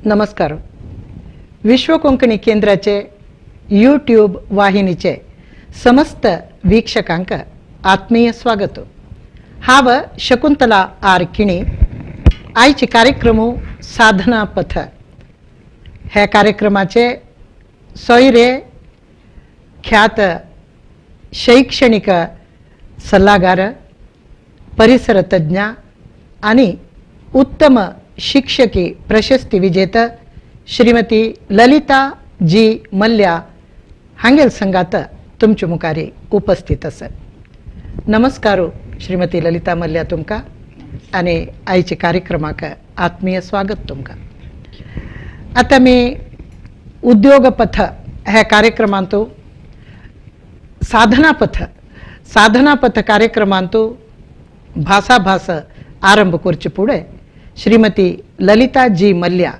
नमस्कार. विश्व कोंकणी केंद्राचे यूट्यूब वाहिनीचे समस्त वीक्षकांक आत्मीय स्वागत. हाव शकुंतला आर किणी. आयचे कार्यक्रम साधना पथ. ह्या कार्यक्रमाचे सोयरे ख्यात शैक्षणिक सल्लागार, परिसर तज्ञ आणि उत्तम शिक्षकी प्रशस्ती विजेता श्रीमती ललिता जी मल्ल्या हांगेल संगात तुमच्या मुखारी उपस्थित आसा. नमस्कार श्रीमती ललिता मल्ल्या तुमका आणि आयचे कार्यक्रमाक आत्मीय स्वागत तुमका. आता मी उद्योग पथ ह्या कार्यक्रमांतू साधना पथ कार्यक्रमांतू भास आरंभ करचे पुढे श्रीमती ललिता जी मल्ल्या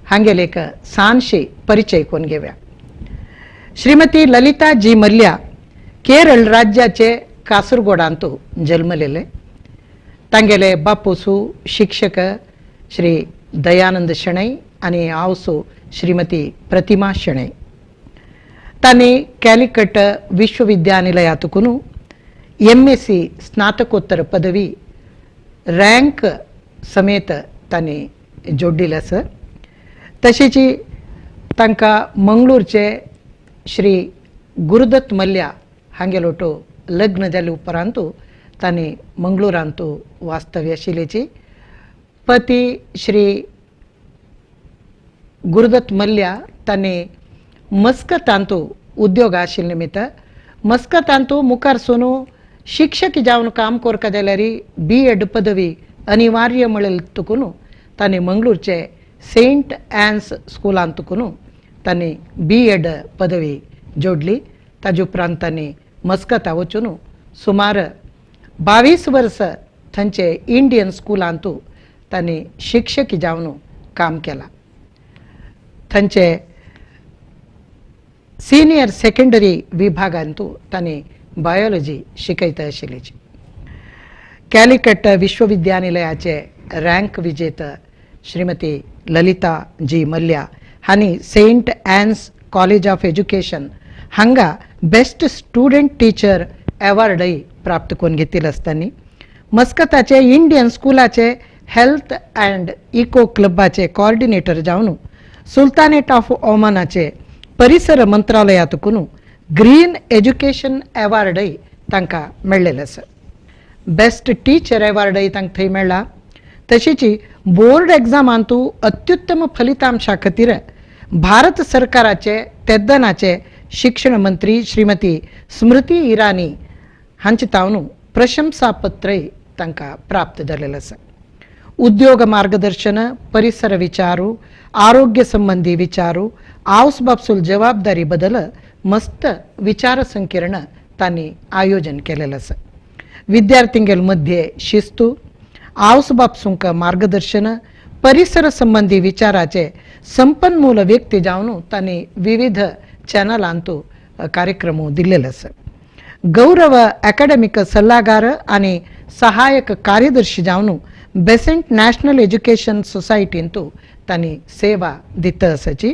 हांगेल एक सानशी परिचय करून घेऊया. श्रीमती ललिता जी मल्ल्या केरळ राज्याचे कासरगोडांतू जन्मलेले. तांगेले बापूसू शिक्षक श्री दयानंद शणै आणि आवसू श्रीमती प्रतिमा शणै. तांणी कॅलिकट विश्वविद्यानिलयातून MSc स्नातकोत्तर पदवी रँक समेत तांणी जोडिल्ले आसा. तशेंच तांकां मंगळूरचे श्री गुरुदत्त मल्ल्या हांगेलोटो लग्न जाले उपरांतू तांणी मंगळूरांतू वास्तव्य आशिल्लेची. पती श्री गुरुदत्त मल्ल्या तांणी मस्कतांतू उद्योग आशिल्ले निमित्त मस्कतांतू मुखार सोनू शिक्षक जावन काम करता जाल्यार B.Ed पदवी अनिवार्य म्हळेल तुकून तांणी मंगळूरचे सेंट ॲन्स स्कुलांतून तांणी B.Ed पदवी जोडली. ताजे उपरांत तांणी मस्कता वचून सुमार 22 वर्स थंचे इंडियन स्कुलांतू तांणी शिक्षक जावन काम केला. थंचे सीनियर सेकंडरी विभागांतू तांणी बायोलॉजी शिकयता आशिल्लीची. कॅलिकट विश्वविद्यानिलयाचे रँक विजेता श्रीमती ललिता जी मल्ल्या हांणी saint Ann's college of education हांगा बेस्ट स्टुडंट टीचर अवॉर्डय प्राप्त करून घेतिल्लो आसतना मस्कताचे इंडियन स्कुलाचे हेल्थ अँड इको क्लबाचे कोऑर्डिनेटर जावन सुल्तानेट ऑफ ओमानाचे परिसर मंत्रालयातून ग्रीन एज्युकेशन अवॉर्डय तांकां मेळ्ळेलो आसा. बेस्ट टीचर अवॉर्डय तांकां थंय मेळ्ळा. तशीच बोर्ड एग्जामांतू अत्युत्तम फलितांशा खातीर भारत सरकाराचे तेद्दनाचे शिक्षण मंत्री श्रीमती स्मृती इराणी हांचे तावन प्रशंसापत्रय तांकां प्राप्त जाल्लेलें आसा. उद्योग मार्गदर्शन, परिसर विचारू, आरोग्य संबंधी विचारू, आऊसबापसूल जबाबदारी बदल मस्त विचार संकिरण तांणी आयोजन केलेलं आसा. विद्यार्थींगेल मध्ये शिस्तू, आऊसबापसूंक मार्गदर्शन, परिसर संबंधी विचाराचे संपन्मूल व्यक्ती जावन तांणी विविध चॅनलांतू कार्यक्रम दिल्लेले आसा. गौरव अकॅडमिक सल्लागार आणि सहायक कार्यदर्शी जावन बेसेंट नॅशनल एज्युकेशन सोसायटींतू तांणी सेवा दिता आसाची.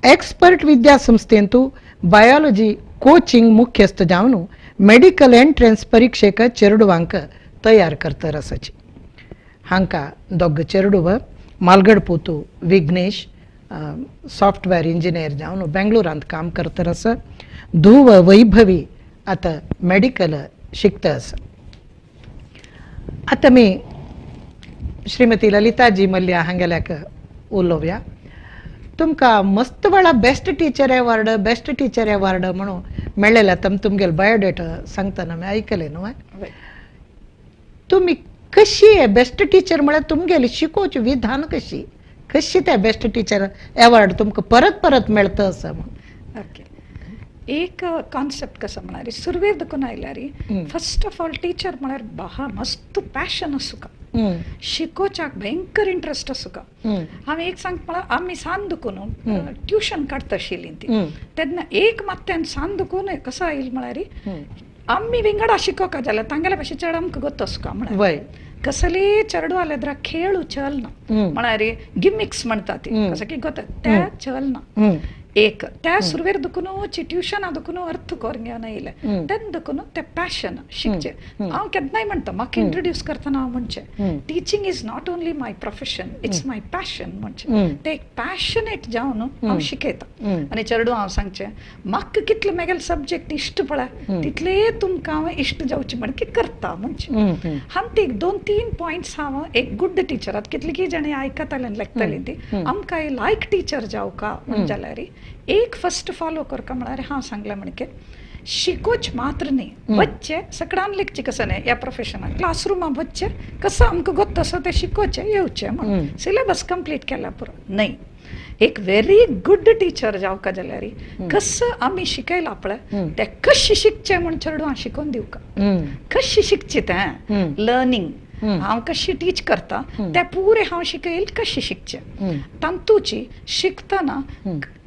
एक्सपर्ट विद्यासंस्थेंतू बायोलॉजी कोचिंग मुख्यस्थ जावन मेडिकल एंट्रन्स परीक्षेक चेरडुवांक तयार करता आसाची. हांकां दोग चेरडुव मालगडपूतू विघ्नेश सॉफ्टवेअर इंजिनियर जावन बेंगळुरांत काम करता आसा. धुव वैभवी आतां मेडिकल शिकता आसा. आतां मी श्रीमती ललिता जी मल्ल्या हांगेल्याक उलोवया. तुमकां मस्त वेळा बेस्ट टीचर अवॉर्ड म्हणून मेळ्ळेले. तुमगेले बायोडेटा सांगतना मी आयकले न्हू. तुमी कशी बेस्ट टीचर म्हळ्यार तुमगेली शिकोवची विधान कशी ते बेस्ट टीचर अवॉर्ड तुमकां परत मेळता आसा म्हणून. ओके, एक कॉन्सेप्ट कसं म्हणारी सुरवेर देखून आयल्यारी फर्स्ट ऑफ ऑल टीचर म्हळ्यार बहा मस्त पॅशन असू का, शिकोवच्याक भयंकर इंट्रस्ट असू का. हांव एक सांगता म्हळ्यार आमी सांज दुखून ट्युशन काडटा आशिल्लीं ती तेन्ना एक मात्यान सांज दुखून कसो आयिल्लो म्हळ्यार आमी विंगडा शिकोवका जाल्यार तांगेल्या भाशेचें आमकां गोत असू का म्हळ्यार कसले चेडवालेद्रा खेळू चलना म्हळ्यार गिमिक्स म्हणटा ती कसं की गोता त्या चलना एक त्या सुरवेर दुखून ट्युशन दुखून अर्थ करून घेवन येयले तेन्ना दुखून ते पॅशन शिकचे हांव केन्नाय म्हणटा म्हाका इंट्रोड्यूस करतना हांव म्हणचे teaching is not only my profession it's my passion म्हणचे ते एक पॅशनेट जावन हांव शिकयता आनी चेडू हांव सांगचे म्हाका कितले मेगेले सब्जेक्ट इश्ट पळय तितले तुमकां हांव इश्ट जावचे म्हणके करता म्हणचे हांव एक 2-3 पॉयंट्स हांव एक गुड टीचर आतां कितलीं जाणी आयकताले आनी लेखतालीं ती आमकां लायक टीचर जावका म्हण जाल्यार एक फर्स्ट फॉलो करका म्हळ्यार हांव सांगलें म्हणके शिकोच मात्र न्ही बच्चे सगळ्यान लेखचे कसं नाही या प्रोफेशनाक क्लासरूमा बच्चे कसं आमकां गोत तसं ते शिकोवचे येवचे म्हणून सिलेबस कंप्लीट केला पुरो न्ही एक व्हेरी गुड टीचर जावका जाल्यार कसं आमी शिकयलां पळय ते कशें शिकचे म्हण चेडवां शिकोवन दिवका कशें शिकचे तें लर्निंग हांव कशी टीच करता ते पुरे हांव शिकयल कशें शिकचे तांतूची शिकतना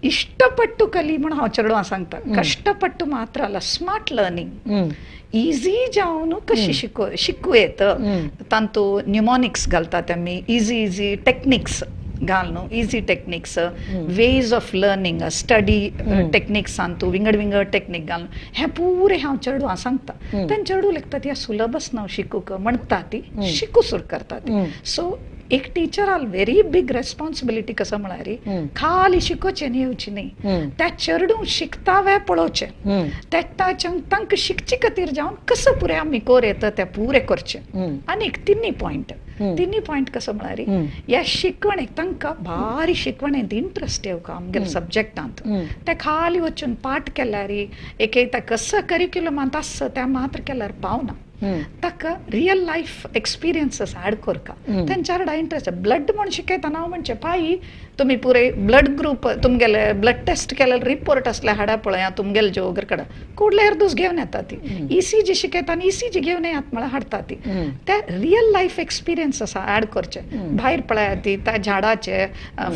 इष्टपट्टू कली म्हण हांव चेडवां सांगता कष्टपट्टू मात्र अಲ್ಲ स्मार्ट लर्निंग इजी जावन कशी शिकू येता तांतू न्युमॉनिक्स घालतात आमी इजी टेक्निक्स घालून easy techniques ways of learning study techniques सांगतो विंगड टेक्निक घालून हे पुरे हांव चेडवां सांगता तेन्ना चेडू लेखतात या सुलभच न्हू शिकूक म्हणटा ती शिकू सुरू करता ती सो एक टीचराल व्हेरी बिग रेस्पॉन्सिबिलिटी कसं म्हळ्यार खाली शिकोवचे न्ही येवची न्ही त्या चेडू शिकता वे पळोवचे तांकां शिकचे खातीर जावन कसं पुरे आमी कोर येता ते पुरे करचे आनी एक तिनी पॉयंट कसं म्हळ्यार ह्या शिकवणेक तांकां भारी शिकवणेंत इंट्रस्ट येवका आमगेल्या सब्जेक्टांत ते खाली वचून पाठ केल्यार एक कसं करिक्युलमांत आसता त्या मात्र केल्यार पावना ताका रियल लायफ एक्सपिरियन्सीस ऍड करका तेंच्यार इंट्रस्ट ब्लड म्हण शिकयतना हांव म्हणचे पायी तुमी पुरे ब्लड ग्रुप तुमगेले ब्लड टेस्ट केलेले रिपोर्ट असले हाडा पळय तुमगेले जोगर कडे कुडले अर्दूस घेवन येता ती ECG शिकयतना ECG घेवन येयात म्हळ्यार हाडटा ती ते रियल लायफ एक्सपिरियन्सीस ऍड करचे भायर पळय ती त्या झाडाचे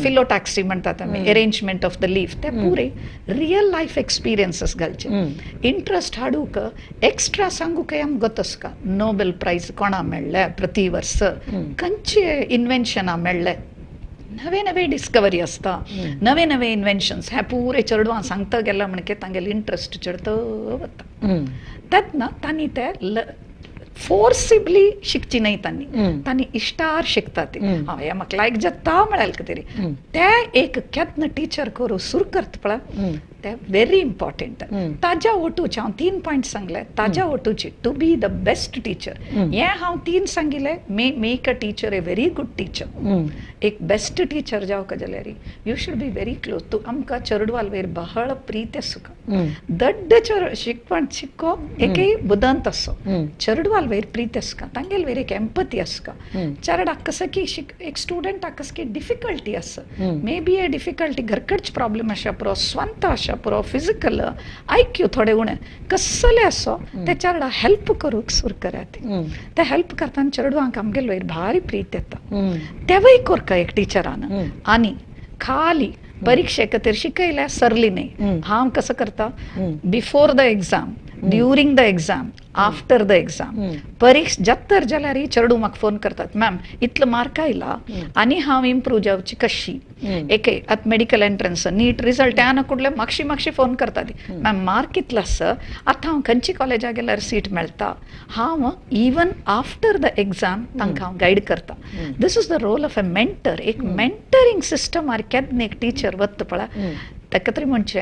फिलोटॅक्सी म्हणटात आमी अरेंजमेंट ऑफ द लीफ ते पुरे रियल लायफ एक्सपिरियन्सीस घालचे इंट्रस्ट हाडूक एक्स्ट्रा सांगूक आमकां गतस नोबेल प्राइज कोणा मेळ्ळे प्रति वर्स खंयचे इन्व्हेन्शनां मेळ्ळे नवे डिस्कवरी असता नवे इन्व्हेन्शन्स हे पुरे चेडवां सांगता गेला म्हणके तांगेले इंट्रस्ट चडत वता तेन्ना तांणी ते फोर्सिबली शिकची न्ही तांणी इश्टार शिकता ती हांव हे म्हाका लायक जाता म्हळ्यार कितें ते एक केन्ना टीचर करूं सुरू करता पळय ते व्हेरी इम्पॉर्टंट ताज्या ओटूचे हांव 3 पॉयंट सांगले ताज्या ओटूची to be the best teacher हे हांव 3 सांगिले make a teacher a very good teacher एक बेस्ट टीचर जावका जाल्यार you should be very close to आमकां चेडवाल वयर बहळ प्रीती आसुका दड्ड शिकवण शिको एके बुदंत असो चेडवाल वयर प्रीती आसका तांगेल वयर एक एम्पती आसका चेडवाक कसं की एक स्टुडंटाक कसं की डिफिकल्टी आसा may be a difficulty घरकडचे problem आसा पुरो स्ವಂತ आसा पुरो फिजिकल IQ थोडे उणे कसले असो ते चेडा हेल्प करूंक सुरू करात ते हेल्प करतना चेडवांक आमगेले वयर भारी प्रीती येता तेवय करका एक टीचरान आनी खाली परीक्षे खातीर शिकयल्या सरली न्ही हांव कसं करता before the exam during the exam after the exam परीक्षा जातर जाल्यार चेडू म्हाका फोन करतात मॅम इतलो मार्क आयला आनी हांव इम्प्रूव जावची कशी एक आतां मेडिकल एंट्रन्स नीट रिजल्ट येना कुडले म्हाकशी फोन करता ती मॅम मार्क इतलो आसा आतां हांव खंयची कॉलेजाक गेल्यार सीट मेळटा हांव इवन आफ्टर द एग्जाम तांकां हांव गायड करता this is the role of a mentor एक मेंटरींग सिस्टम केन्ना एक टीचर वता पळय ताका तरी म्हणचे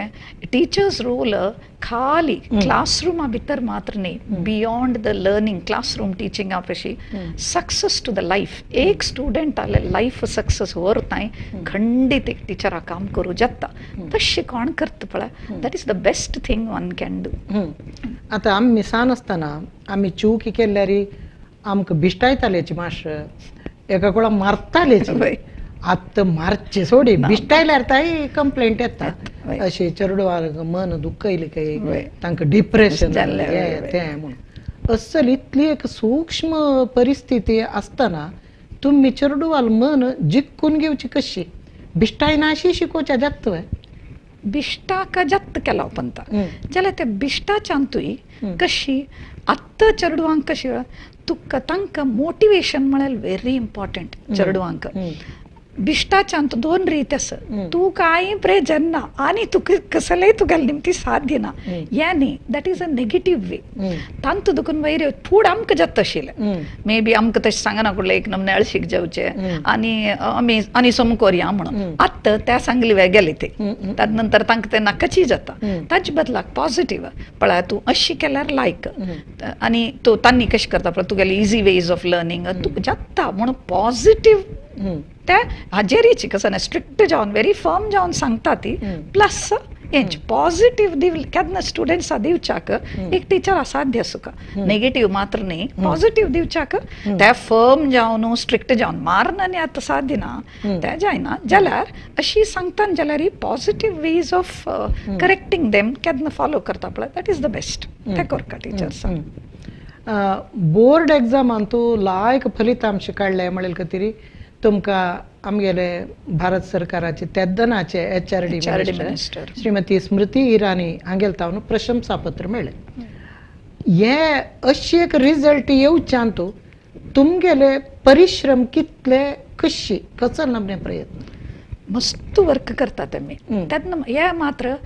टीचर्स रोल खाली क्लासरूमा भितर मात्र न्ही बियॉन्ड द लर्निंग क्लासरूम टिचिंगा पेशी सक्सेस टू द लायफ एक स्टुडंट आले लायफ सक्सेस व्हरताय खंडीत एक टिचरा काम करूं जाता तशें कोण करता पळय that is the best thing one can do आतां आमी मिसान आसतना आमी चूक केल्यार आमकां बिश्टायतालेची माश्टर एका कोणा मारतालेची आत मारचे सोडी बिश्टायल्यार ताई कंप्लेंट येता अशें चेडवाक मन दुखयलें काय तांकां डिप्रेशन तें म्हणून अस्सल इतली एक सूक्ष्म परिस्थिती आसतना तुमी चेडवाल मन जिखून घेवची कशी बिश्टाय नाशी शिकोवच्या जातवय बिश्टाक जत्त केला पंता जाल्यार त्या बिश्टाच्यान तुय कशी आत्ता चेडवांक कशी तुका तांकां मोटिवेशन म्हळ्यार व्हेरी इम्पॉर्टंट चेडवांक. बिश्टाच्यान दोन रीत आसा. तू कांय प्रे जेन्ना आनी तुका कसलेय तुगेलें निमती साध्य ना हें न्ही, दॅट इज अ नेगेटीव वे. तांत दुखून वयर फूड आमकां जाता आशिल्लें. मे बी आमकां तशें सांगना कुठलें एक नमने अळशीक जेवचें आनी आमी आनी सम करया म्हणून. आतां त्या सांगली वे गेले ते ताजे नंतर तांकां ते नाकाची जाता. ताजे बदलाक पॉझिटिव्ह पळय तूं अशी केल्यार लायक आनी तूं तांणी कशें करता पळय तुगेले इजी वेज ऑफ लर्निंग तुका जाता म्हणून पॉझिटिव्ह ते हाजेरीची कसं स्ट्रिक्ट जावन व्हेरी फर्म जावन सांगता ती. प्लस हेंच पॉझिटिव्ह दिव केन्ना स्टुडंट्सां दिवच्याक एक टीचर असाध्य सुका. नेगेटिव्ह मात्र न्ही, पॉझिटिव्ह दिवच्याक ते फर्म जावन स्ट्रिक्ट जावन मारन आनी आतां साध्य ना ते जायना. जाल्यार अशी सांगता जाल्यार ही positive ways of correcting them केन्ना फॉलो करता पळय दॅट इज द बेस्ट. ते करता टिचर्सां. बोर्ड एग्जामान तूं लायक फलितांश काडले म्हळ्यार खातीर तुमकां आमगेले भारत सरकाराचे तेद्दनाचे HRD मिनिस्टर श्रीमती स्मृती इराणी हांगेले तावन प्रशंसा पत्र मेळ्ळें. हे अशी एक रिजल्ट येवच्यान तुमगेले परिश्रम कितले कशी कसो नमने प्रयत्न मस्त वर्क करतात आमी. तेन्ना हे मात्र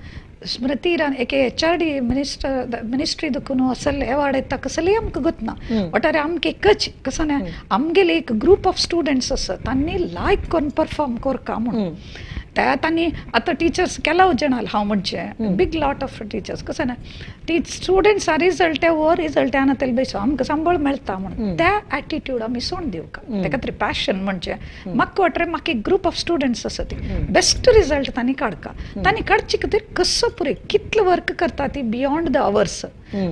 स्मृती इराणी एके HRD मिनिस्ट्री देखून असले अवॉर्ड येता कसलेय आमकां गोतना. ಒಟ್ಟಾರೆ आमकां एकच कसं आमगेले एक ग्रूप ऑफ स्टुडंट्स आसा तांणी लायक करून परफॉर्म करका म्हणून त्या तांणी आतां टिचर्स केला जाणाल हांव म्हणचे बिग लॉट ऑफ टिचर्स कसं ना ती स्टुडंट्स रिजल्ट हो रिजल्ट येना तेल बेसो आमकां सांबाळ मेळटा म्हणून त्या एटिट्यूड आमी सोडून दिवका. तेका तरी पॅशन म्हणजे म्हाका वाटरे म्हाका एक ग्रूप ऑफ स्टुडंट्स आसा ती बेस्ट रिजल्ट तांणी काडका. तांणी काडची खातीर कसो पुरे कितलो वर्क करता ती beyond the hours.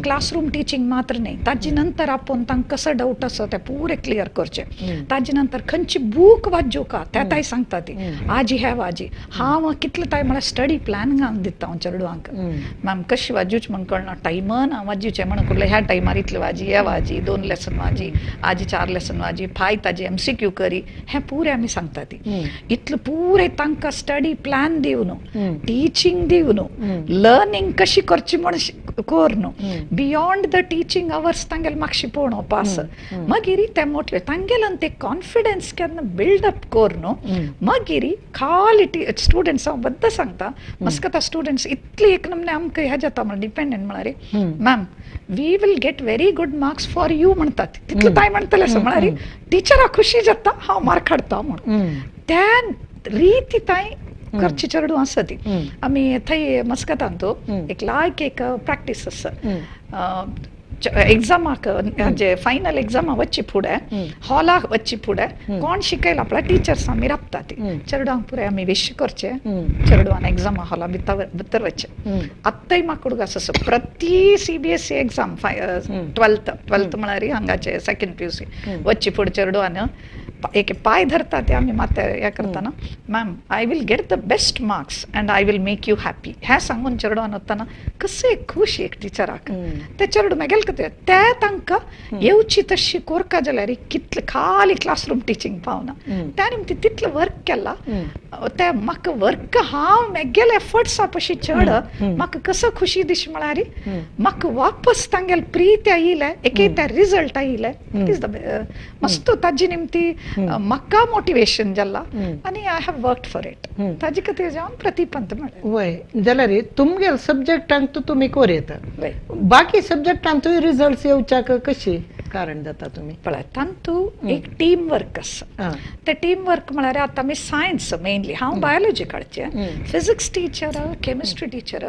Classroom teaching मात्र न्ही, ताजे नंतर आपूण तांकां कसो डावट आसा ते पुरे क्लियर करचे. ताजे नंतर खंयची बूक वाजोवका त्या ताई सांगता ती आजी हे वाजी हांव कितले ताय म्हळ्यार स्टडी प्लॅन घालून दिता हांव चेडवांक. मॅम कशी वाजूच म्हण कळना टायमान हांव वाजूचें म्हणून कुठले ह्या टायमार इतले वाजी हे वाजी 2 लेसन वाजी आजी 4 लेसन वाजी 5 ताजे MCQ करी हें पुरे आमी सांगता ती. इतलें पुरे तांकां स्टडी प्लॅन दिवन टीचिंग दिवन लर्निंग कशी करची म्हण कोर न्हू बियॉन्ड द टीचिंग अवर्स तांगेले म्हाका शिकोवप आसा. मागीर ते मोटिवेट तांगेल्यान ते कॉन्फिडन्स केन्ना बिल्डअप कोर न्हू मागीर खाली स्टुडंट्स हांव बद्द सांगता मस्कता स्टुडंट्स इतली एक नमने आमकां हें जाता म्हण डिपेंडंट म्हळ्यार ma'am we will get very good marks for you म्हणटात. तितलो ताय म्हणटले असो म्हळ्यार टिचराक खुशी जाता हांव मार्क हाडटा म्हणून त्या रिती ताय करची चेडवां आसा ती. आमी थंय मस्कतान एक लायक एक प्रॅक्टीस आसा एग्जामाक जे फायनल एग्जामा वच्चे फुडें हॉलाक वच्चे फुडें कोण शिकयला पळय टिचर्स आमी राबता ती चेडवांक पुरे आमी विश करचे चेडवान एग्जामा हॉला भितर वच्चे. आत्ताय म्हाका उडगास आसा प्रती CBSE एग्जाम 12th म्हळ्यार हांगाचे सेकंड PUC वच्चे फुडें चेडवान एक पाय धरता ते आमी मात हें करतना ma'am I will get the best marks and I will make you happy हें सांगून चेडवान वतना कशें खूश एक टिचराक. ते चेडू मागेल ते तांकां येवची तशी कोरका जाल्यार कितले खाली क्लासरूम टिचींग पावना त्या निमती तितलें वर्क केला. ते म्हाका वर्क हांव मेगेले एफर्ट्स पशी चड म्हाका कसो खुशी दिश म्हळ्यार म्हाका वापस तांगेले प्रीत येयले एके ते रिजल्ट येयले इज द मस्त ताजे निमती म्हाका मोटिवेशन जाला आनी I have worked for it ताजे खातीर जावन प्रतिपंत मेळ्ळें. वय जाल्यार तुमगेले सब्जेक्टांक तुमी कोर येता बाकी सब्जेक्टांक रिजल्ट्स येवच्याक कशी कारण जाता तुमी पळय तांतू एक टीम वर्क आसा. ते टीम वर्क म्हळ्यार आतां आमी सायन्स मेनली हांव बायोलॉजी काडचे फिजिक्स टीचर केमिस्ट्री टीचर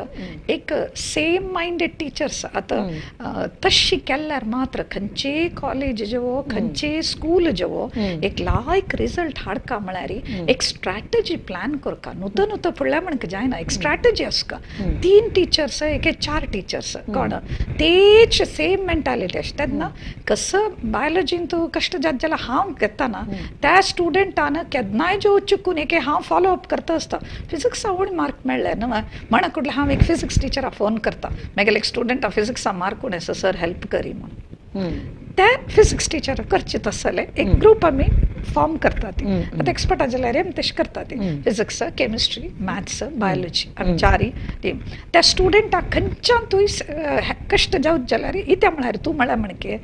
एक सेम मायंडेड टीचर्स आतां तशी केल्यार मात्र खंयचे कॉलेज जेवो खंयचे स्कूल जेवो एक लायक रिजल्ट हाडका म्हळ्यार एक स्ट्रॅटजी प्लॅन करका नुतं नुतं फुडल्या म्हणून जायना एक स्ट्रॅटजी आसका. 3 टिचर्स एक 4 टिचर्स कोण तेच सेम मेंटालिटी आसा तेन्ना कसं बायोलॉजीन तूं कश्ट जात जाल्यार हांव घेतना त्या स्टुडंटान केन्नाय जो चुकून एक हांव फॉलो अप करता आसता फिजिक्सा उणी मार्क मेळ्ळे न्हू म्हणा कुठले हांव एक फिजिक्स टिचराक फोन करता मागीर एक स्टुडंटा फिजिक्सा मार्क उणें सर हेल्प करी म्हणून ते फिजिक्स टीचर करचे आसले एक ग्रूप आमी फॉर्म करता ती आतां एक्सपर्टा जाल्यार आमी तशें करता ती फिजिक्स केमिस्ट्री मॅथ्स बायोलॉजी आमी चारी टीम त्या स्टुडंटाक खंयच्यान तुवें कश्ट जावत जाल्यार इत्या म्हळ्यार तूं म्हळ्या म्हणके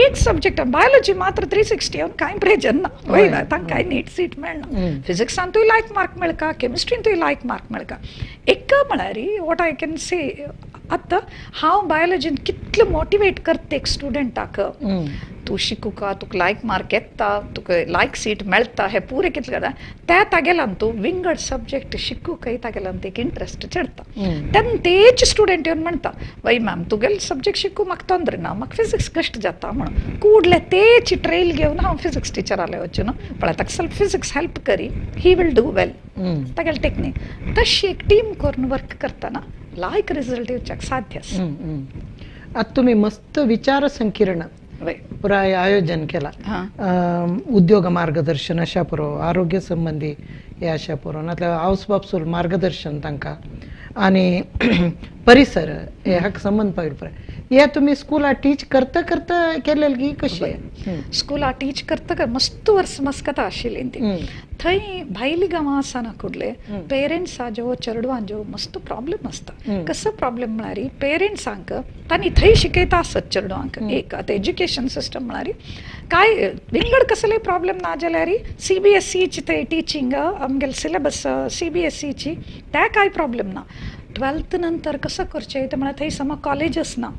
एक सब्जेक्ट बायोलॉजी मात्र 360 येवन कांय प्रेजर ना वयना तांकां कांय नीट सीट मेळना फिजिक्सान तुवें लायक मार्क मेळका केमिस्ट्रीन तुवें लायक मार्क मेळका एक म्हळ्यार वॉट आय कॅन से आतां हांव बायोलॉजीन कितले मोटिवेट करता एक स्टुडंटाक तूं शिकूका तुका लायक मार्क येता तुका लायक सीट मेळटा हें पुरें कितलें करता त्या तागेल्यान तूं विंगड सब्जेक्ट शिकूकय तागेल्यान एक इंट्रस्ट चडटा तेन्ना तेच स्टुडंट येवन म्हणटा वय मॅम तुगेले सब्जेक्ट शिकूं म्हाका तोंदर ना म्हाका फिजिक्स कश्ट जाता म्हणून कुडले तेची ट्रेल घेवन हांव फिजिक्स टिचराले वचून पळय ताका ಸ್ವಲ್ಪ फिजिक्स हेल्प करी ही विल डू वेल तागेले टेक्नीक तशी एक टीम करून वर्क करतना लायक रिजल्ट येवच्याक साध्य आसा आता तुम्ही मस्त विचार संकिरण पुराय आयोजन केला उद्योग मार्गदर्शन अशा पुरो आरोग्य संबंधी हे अशा पुरो नातल्या हाऊस बापसूल मार्गदर्शन तांकां आणि परिसर हे हाका संबंध पाहिजे हे तुम्ही स्कूला टीच करता करता केलेली की कशी स्कूला टीच करता मस्त वर्स मस्कता आशिल्ली ती थंय भायली गांवां आसना कुडले पेरेंट्साच्यो चेडवांच्यो मस्त प्रॉब्लेम आसता कसो प्रॉब्लेम म्हळ्यार पेरेंट्सांक तांणी थंय शिकयता आसत चेडवांक एक आतां एज्युकेशन सिस्टम म्हळ्यार काय विंगड कसले प्रॉब्लेम ना जाल्यार CBSEची ते टिचींग आमगेले सिलेबस CBSEची त्या काय प्रॉब्लेम ना 12th नंतर कसं करचें ते म्हळ्यार थंय सम कॉलेजस ना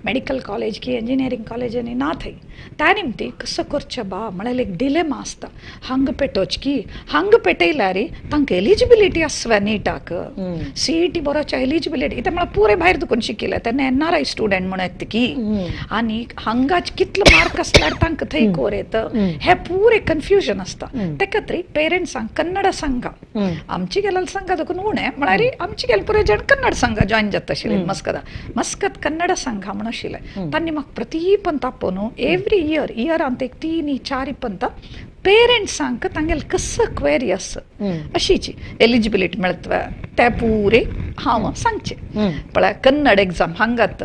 मेडिकल कॉलेज की इंजिनियरींग कॉलेज आनी ना थंय त्या निमती कसं करचें बा म्हळ्यार एक डिलेमा आसता हांगा पेटोवच की हांगा पेटयल्यार तांकां एलिजिबिलिटी आसवा नीटाक CET बरोवच्या एलिजिबिलिटी ते म्हळ्यार पुरे भायर दुखून शिकिल्ले तेन्ना NRI स्टुडंट म्हणून येता की आनी हांगाच कितलो मार्क आसल्यार तांकां थंय कोर येता हे पुरे कन्फ्युजन आसता तेका तरी पेरेंट्सांक कन्नड सांगा आमची गेल्यार सांगा देखून उणें म्हळ्यार आमची गेले पुरे कन्नड संघ जॉइन जाता आशिल्ले मस्कत कन्नड संघ म्हणून आशिल्ले तांणी म्हाका प्रतीपंत आपोवन एवरी इयरांत एक 3-4 पंत पेरेंट्सांक तांगेले कसं क्वेरी आसा अशीची एलिजिबिलिटी मेळतवा ते पुरे हांव सांगचें पळय कन्नड एग्जाम हांगात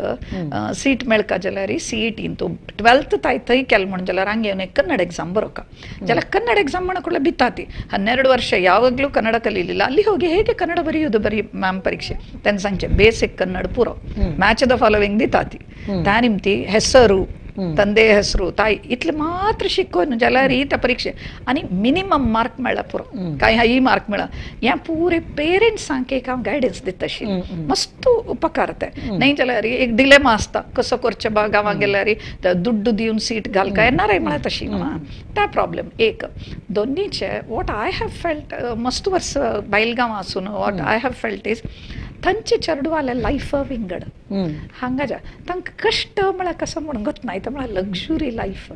सीट मेळका जाल्यार CETन तूं 12th थंय केलें म्हणून जाल्यार हांगा येवन एक कन्नड एग्जाम ಬರೋಕ जाल्यार ಕನ್ನಡ ಎಕ್ಸಾಮ್ ಮಾಡಕೊಳ್ಳೆ ಬಿತ್ತಾತಿ 12 ವರ್ಷ ಯಾವಾಗಲೂ ಕನ್ನಡ ಕಲಿಲಿಲ್ಲ ಅಲ್ಲಿ ಹೋಗಿ ಹೇಗೆ ಕನ್ನಡ ಬರೆಯುವುದು ಬರೀ ಮ್ಯಾಮ್ ಪರೀಕ್ಷೆ ತನ್ನ ಸಂಚೆ ಬೇಸಿಕ್ ಕನ್ನಡ ಪೂರ ಮ್ಯಾಚ್ ದ ಫಾಲೋವಿಂಗ್ ದಿತ್ತಾತಿ ತಾನಿಮ್ತಿ ಹೆಸರು ತಂದೆ ಹೆಸರು ತಾಯಿ इतले मात्र शिकून जाल्यार ही त्या परीक्षे आनी मिनिमम मार्क मेळ्ळा पुरो काय हाय मार्क मेळ्ळा ह्या पुरे पेरेंट्सांक एक हांव गायडन्स दिता आशिल्लें मस्त उपकार ते न्हय जाल्यार एक डिलेमा आसता कसो करचें बा गांवांत गेल्यार दुड्ड दिवन सीट घालका येणार म्हळ्यार तशी त्या प्रॉब्लेम एक दोनीचे वॉट आय हॅव फेल्ट मस्त वर्स बायलगांव आसून what I have felt is थंचे चेडवाले लायफ विंगड हांगा जा तांकां कश्ट म्हळ्यार कसो म्हणून गोतना ते म्हळ्यार लग्जुरी लायफ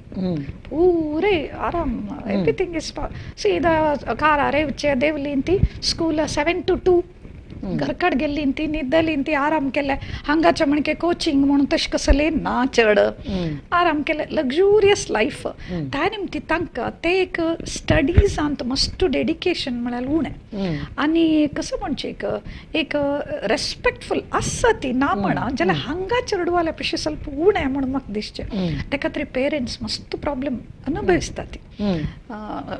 पूरे आराम एवरीथिंग इज सीधा कारार येवचें देवलीन ती स्कूल 7 to 2 घरकाड गेल्ली ती न्हिदली ती आराम केले हांगाचे म्हणके कोचिंग म्हणून तशें कसले ना चड आराम केले लग्जुरियस लायफ त्या निमती तांकां ते एक स्टडीजांत मस्त डेडिकेशन म्हळ्यार उणें आनी कसो म्हणचे एक रेस्पेक्टफूल आसा ती ना म्हणा जाल्यार हांगा चेडवाल्या पेक्षा ಸ್ವಲ್ಪ उणें म्हणून म्हाका दिसचें तेका तरी पेरेंट्स मस्त प्रॉब्लेम अनुभविस्ता ती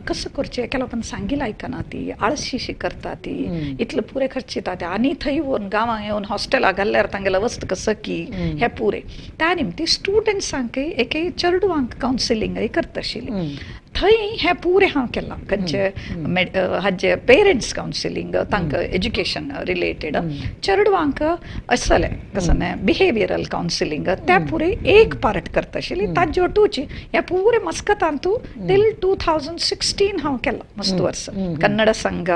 कसं करचें एका लोकांनी सांगिल्लें आयकना ती आळशीशी करता ती इतले पुरे खर्च येता आनी थंय व्हरून गांवांत येवन हॉस्टेलाक घाल्ल्यार तांगेलो वस्त कसो की हे पुरे त्या निमती स्टुडंट्सांक एक चेडवांक कावन्सिलींगय करता आशिल्ली थंय हे पुरे हांव केलां खंयचे हाजे पेरेंट्स कावन्सिलींग तांकां एज्युकेशन रिलेटेड चेडवांक आसतलें कसो बिहेवियरल कावन्सिलींग त्या पुरे एक पार्ट करता आशिल्ली ताज्यो टूची हे पुरे मस्कतान तूं टील 2016 हांव केलां मस्त वर्स कन्नड संघ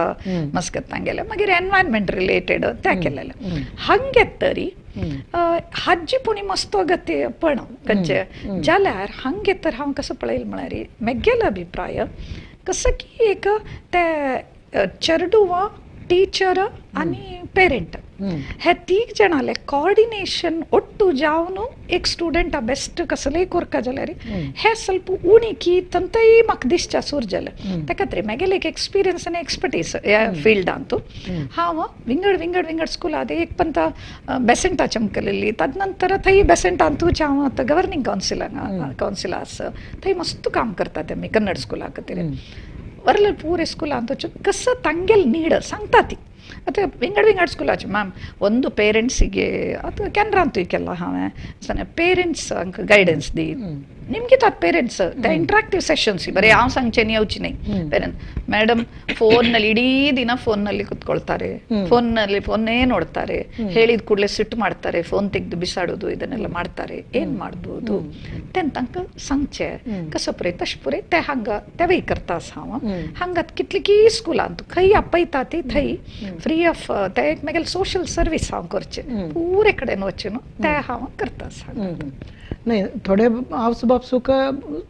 मस्कत तांगेले मागीर एनवायरमेंट रिलेटेड ते केलेले हांगे तरी हाजी पुणी मस्त गती पण खंयचे जाल्यार हांगे तर हांव कसो पळयलें म्हळ्यार म्हगेलो अभिप्राय कसो की एक ते चेडूं टीचर आनी पेरेंट हे 3 जणाले कोऑर्डिनेशन ಒಟ್ಟು जावनु एक स्टुडंट आ बेस्ट कसले कोरका जाल्यार हे ಸ್ವಲ್ಪ उणिकी तंतई म्हाका दिसता सुरजल ताका तरी मागेले एक एक्सपिरियन्स आनी एक्सपर्टीज ह्या फिल्डांतू हांव विंगड स्कूल आदी एक पंत बेसेंटा चमकलेली तदनंतर थंय बेसेंटांतू हांव आतां गव्हर्निंग कौन्सिलर्स थंय मस्त काम करता तेमी कन्नड स्कुला खातीर वरले पूरे स्कुलांतू कसं तांगेल नीड सांगता ती आता विंगड स्कूलाचे मैम ಒಂದು ಪೇರೆಂಟ್ಸಿಗೆ ಅಥವಾ ಕೆನರಾಂತೂ ಈಗೆಲ್ಲ ಹಾವೆ ಪೇರೆಂಟ್ಸ್ ಅಂಕ ಗೈಡೆನ್ಸ್ ದಿ ನಿಮ್ಗೆ तात ಪೇರೆಂಟ್ಸ್ ದ ಇಂಟರಾಕ್ಟಿವ್ ಸೆಷನ್ಸ್ ಬರೀ ಯಾವ ಸಂಚನೆ ಯೋಚನೆ ಪೇರೆಂಟ್ ಮೇಡಮ್ ಫೋನ್ನಲ್ಲಿ ಇಡೀ ದಿನ ಫೋನ್ನಲ್ಲಿ ಕುತ್ಕೊಳ್ತಾರೆ ಫೋನ್ನೇ ನೋಡ್ತಾರೆ ಹೇಳಿದ ಕೂಡಲೇ ಸಿಟ್ಟು ಮಾಡ್ತಾರೆ ಫೋನ್ ತೆಗೆದು ಬಿಸಾಡೋದು ಇದನ್ನೆಲ್ಲ ಮಾಡ್ತಾರೆ ಏನ್ ಮಾಡ್ಬೋದು ತೆನ್ ತನಕ ಸಂಚೆ ಕಸಪುರೆ ತಶ್ಪುರೆ ते हंग तेवय करतास हांव हंगात कितलीकी स्कूल अंतू खंय आपयता ती थंय फ्री ऑफ ते एक मेगेल सोशल सर्विस हांव करचें पुरे कडेन वचचें न्हू ते हांव करतास नाही थोडे आवस बापसूक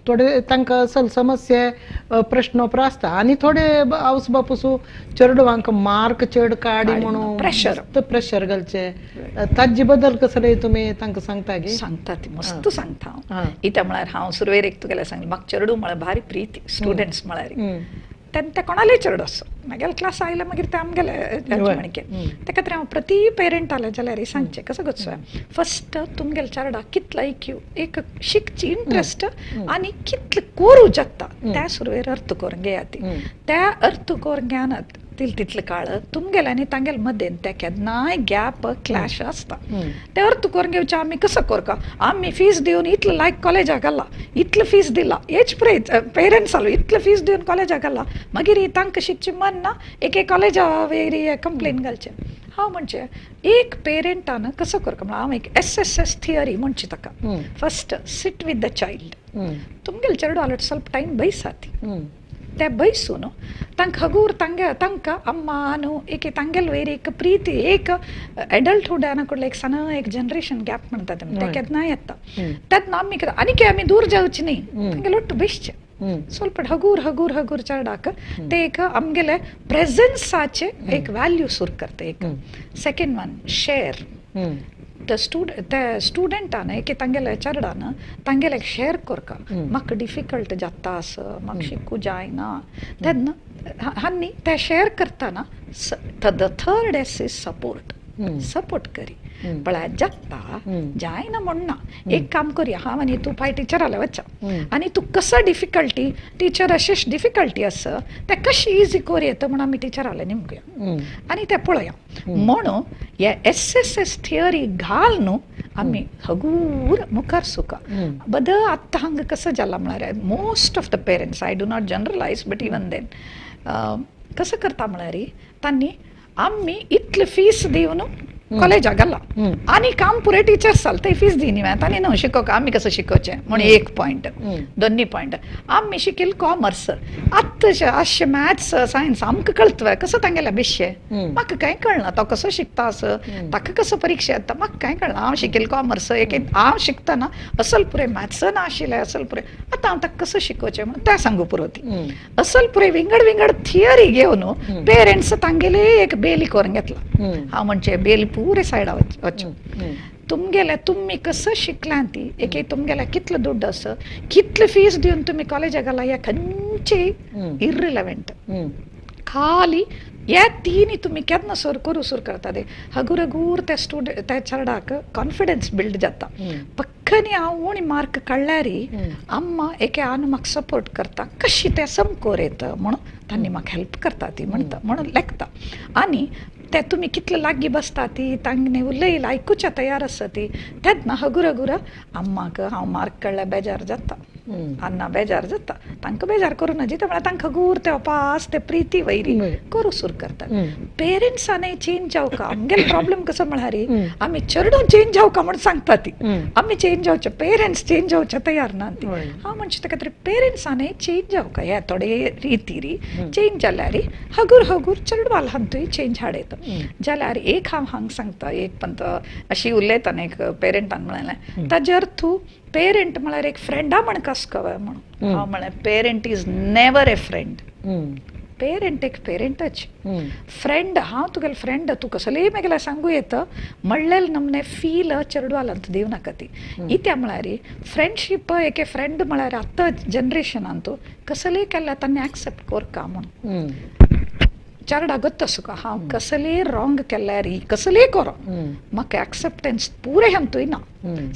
थोडे तांकां सल समस्या प्रश्न आसता आनी थोडे आवस बापूसू चेडवांक मार्क चड काडी म्हणून प्रेशर घालचे ताजे बद्दल कसले तुमी तांकां सांगता गे सांगता ती मस्त सांगता हांव इता म्हळ्यार हांव सुरवेर एक तुगेले सांगलें म्हाका चेडू म्हळ्यार भारी प्रीती स्टुडंट्स म्हळ्यार ते कोणाले चड असो मागेल क्लास आयले मागीर ते आमगेले म्हणके ताका तरी हांव प्रति पेरंट आले जाल्यार सांगचें कसो गचो फस्ट तुमगेले चेडा कितलो IQ एक शिकची इंट्रस्ट आनी कितले कोरू जगता त्या सुरवेर अर्थ करून घेया ती त्या अर्थ करून घेनात तितले काळ तुमगेले आनी तांगेले मदेन ते केन्नाय गॅप क्लॅश आसता ते अर्थ करून घेवचे आमी कसो करका आमी फीस दिवन इतलो लायक कॉलेजाक घाला इतलो फीस दिला हेच पेरंट्स आलो इतलो फीस दिवन कॉलेजाक घाला मागीर तांकां शिकचें मन ना एक कॉलेजा वेरी कंप्लेन घालचें हांव म्हणचें एक पेरंटान कसो करता म्हळ्यार हांव एक SSS थियरी म्हणची ताका first sit with the child तुमगेले चेडो आलो ಸ್ವಲ್ಪ ಟೈಮ್ ಬೈಸಾತಿ ते ಬೈಸೂನು ತಂಕ ಹಗೂರ್ ತಂಕ ಅಮ್ಮನು ಏಕೆ ತಂಗೆಲ್ ವೇರಿ एक प्रीती एक एडल्टहुड आना कुडले एक सना एक जनरेशन गॅप म्हणतात ते केदना येता त्यात आमी आनीके आमी दूर जावची न्ही तांगेल ಒಟ್ಟು बेश्चे ಸ್ವಲ್ಪ हगूर चढाक ते एक आमगेले प्रेझेन्साचे एक व्हॅल्यू सुरू करते एक सेकंड वन शेअर त्या स्टुडंटान एक तांगेले चेडवान तांगेले शेअर करका म्हाका डिफिकल्ट जाता असं म्हाका शिकू जायना तेन्ना हांनी ते शेअर करतना the third S is support करी पळय जाता जायना म्हणना एक काम करूया हांव आनी तू फाय टिचराले वचा आनी तू कसं डिफिकल्टी टीचर अशें डिफिकल्टी आसा ते कशी इजी करूं येता म्हणून आमी टिचराले निमकुया आनी ते पळया म्हणून हे SSS थियरी घाल न्हू आमी हगूर मुखार सुका बद आतां हांगा कसं जाला म्हळ्यार most of the parents I do not generalise but even then कसं करता म्हळ्यार तांणी आमी इतले फीस दिवन कॉलेजाक घाला आनी काम पुरे टीचर्स जाल ते फीस दिनी आनी न्हू शिकोवक आमी कसं शिकोवचें म्हणून एक पॉयंट दोनी पॉयंट आमी शिकिल्ले कॉमर्स आत्ताशें आशें मॅथ्स सायन्स आमकां कळतवे कसो तांगेले बेश्शे म्हाका कांय कळना तो कसो शिकता ताका कसो परीक्षा येता म्हाका कांय कळना हांव शिकिल्ले कॉमर्स एक हांव शिकतना असल पुरे मॅथ्स नाशिल्ले असल पुरे आतां हांव ताका कसो शिकोवचें म्हणून तें सांगू पुरोती असल पुरे विंगड थियरी घेवन पेरंट्स तांगेले एक बेली करून घेतला हांव म्हणचे बेली पूरे सायडा वचो तुमगेले तुमी कसं शिकल्यां ती एक तुमगेले कितलो दुड्ड आसा कितले फीस दिवन तुमी कॉलेजाक घाला ह्या खंयची इर्रिलेवंट खाली हे तीन तुमी केन्ना करूं सुरू करता ते हगूर त्या चेडाक कॉन्फिडन्स बिल्ड जाता पक्कनी हांव उणी मार्क काडल्यार अम्मा एके आन म्हाका सपोर्ट करता कशी ते समकोर येता म्हणून तांणी म्हाका हेल्प करता ती म्हणटा म्हणून लेखता आनी ते तुमी कितले लागीं बसता ती तांगें उलयला आयकुच्या तयार आसा ती तेन्ना हगूर अम्माक हांव मार्क काडल्यार बेजार जाता अन्ना बेजार जाता तांकां बेजार करूं ना जिता म्हळ्यार तांकां हगूर ते पास ते प्रिती वैरी करूं सुरू करता पेरंट्सांनी चेंज जावका आमगेलो प्रॉब्लेम कसो म्हळ्यार आमी चेडूं चेंज जावका म्हणून सांगता ती आमी चेंज जावचे पेरंट्स चेंज जावचे तयार ना ती हांव म्हणचे ताका तरी पेरंट्सांनी चेंज जावका हे थोडे रिती चेंज जाल्यार हगूर चेडवाल हांतूय चेंज हाडयता जाल्यार एक हांव सांगता एक पंत अशी उलयतना एक पेरंटान म्हळें ताजे अर्थ पेरंट म्हळ्यार एक फ्रेंडा म्हण कसकव म्हणून हांव म्हळें parent is never a friend parent एक पेरेंटच फ्रेंड हांव तुगेलो फ्रेंड तू कसलेय मेगेल्या सांगू येता म्हणलेल नमने फील चेडवाल अंत दिवना कती इत्या म्हळ्यार फ्रेंडशीप एके फ्रेंड म्हळ्यार आतां जनरेशनांतू कसलेय केल्यार तांणी एक्सेप्ट कोरका म्हणून चेडा ಗೊತ್ತು ಸುಖ ಹಾಂ ಕಸಲೇ ರಾಂಗ್ ಕೆಲ್ಲಾರಿ ಕಸಲೇ ಕೊರೋ ಮಕ್ಕ ಆಕ್ಸೆಪ್ಟೆನ್ಸ್ ಪೂರೆ ಹಂತು ಇನ್ನ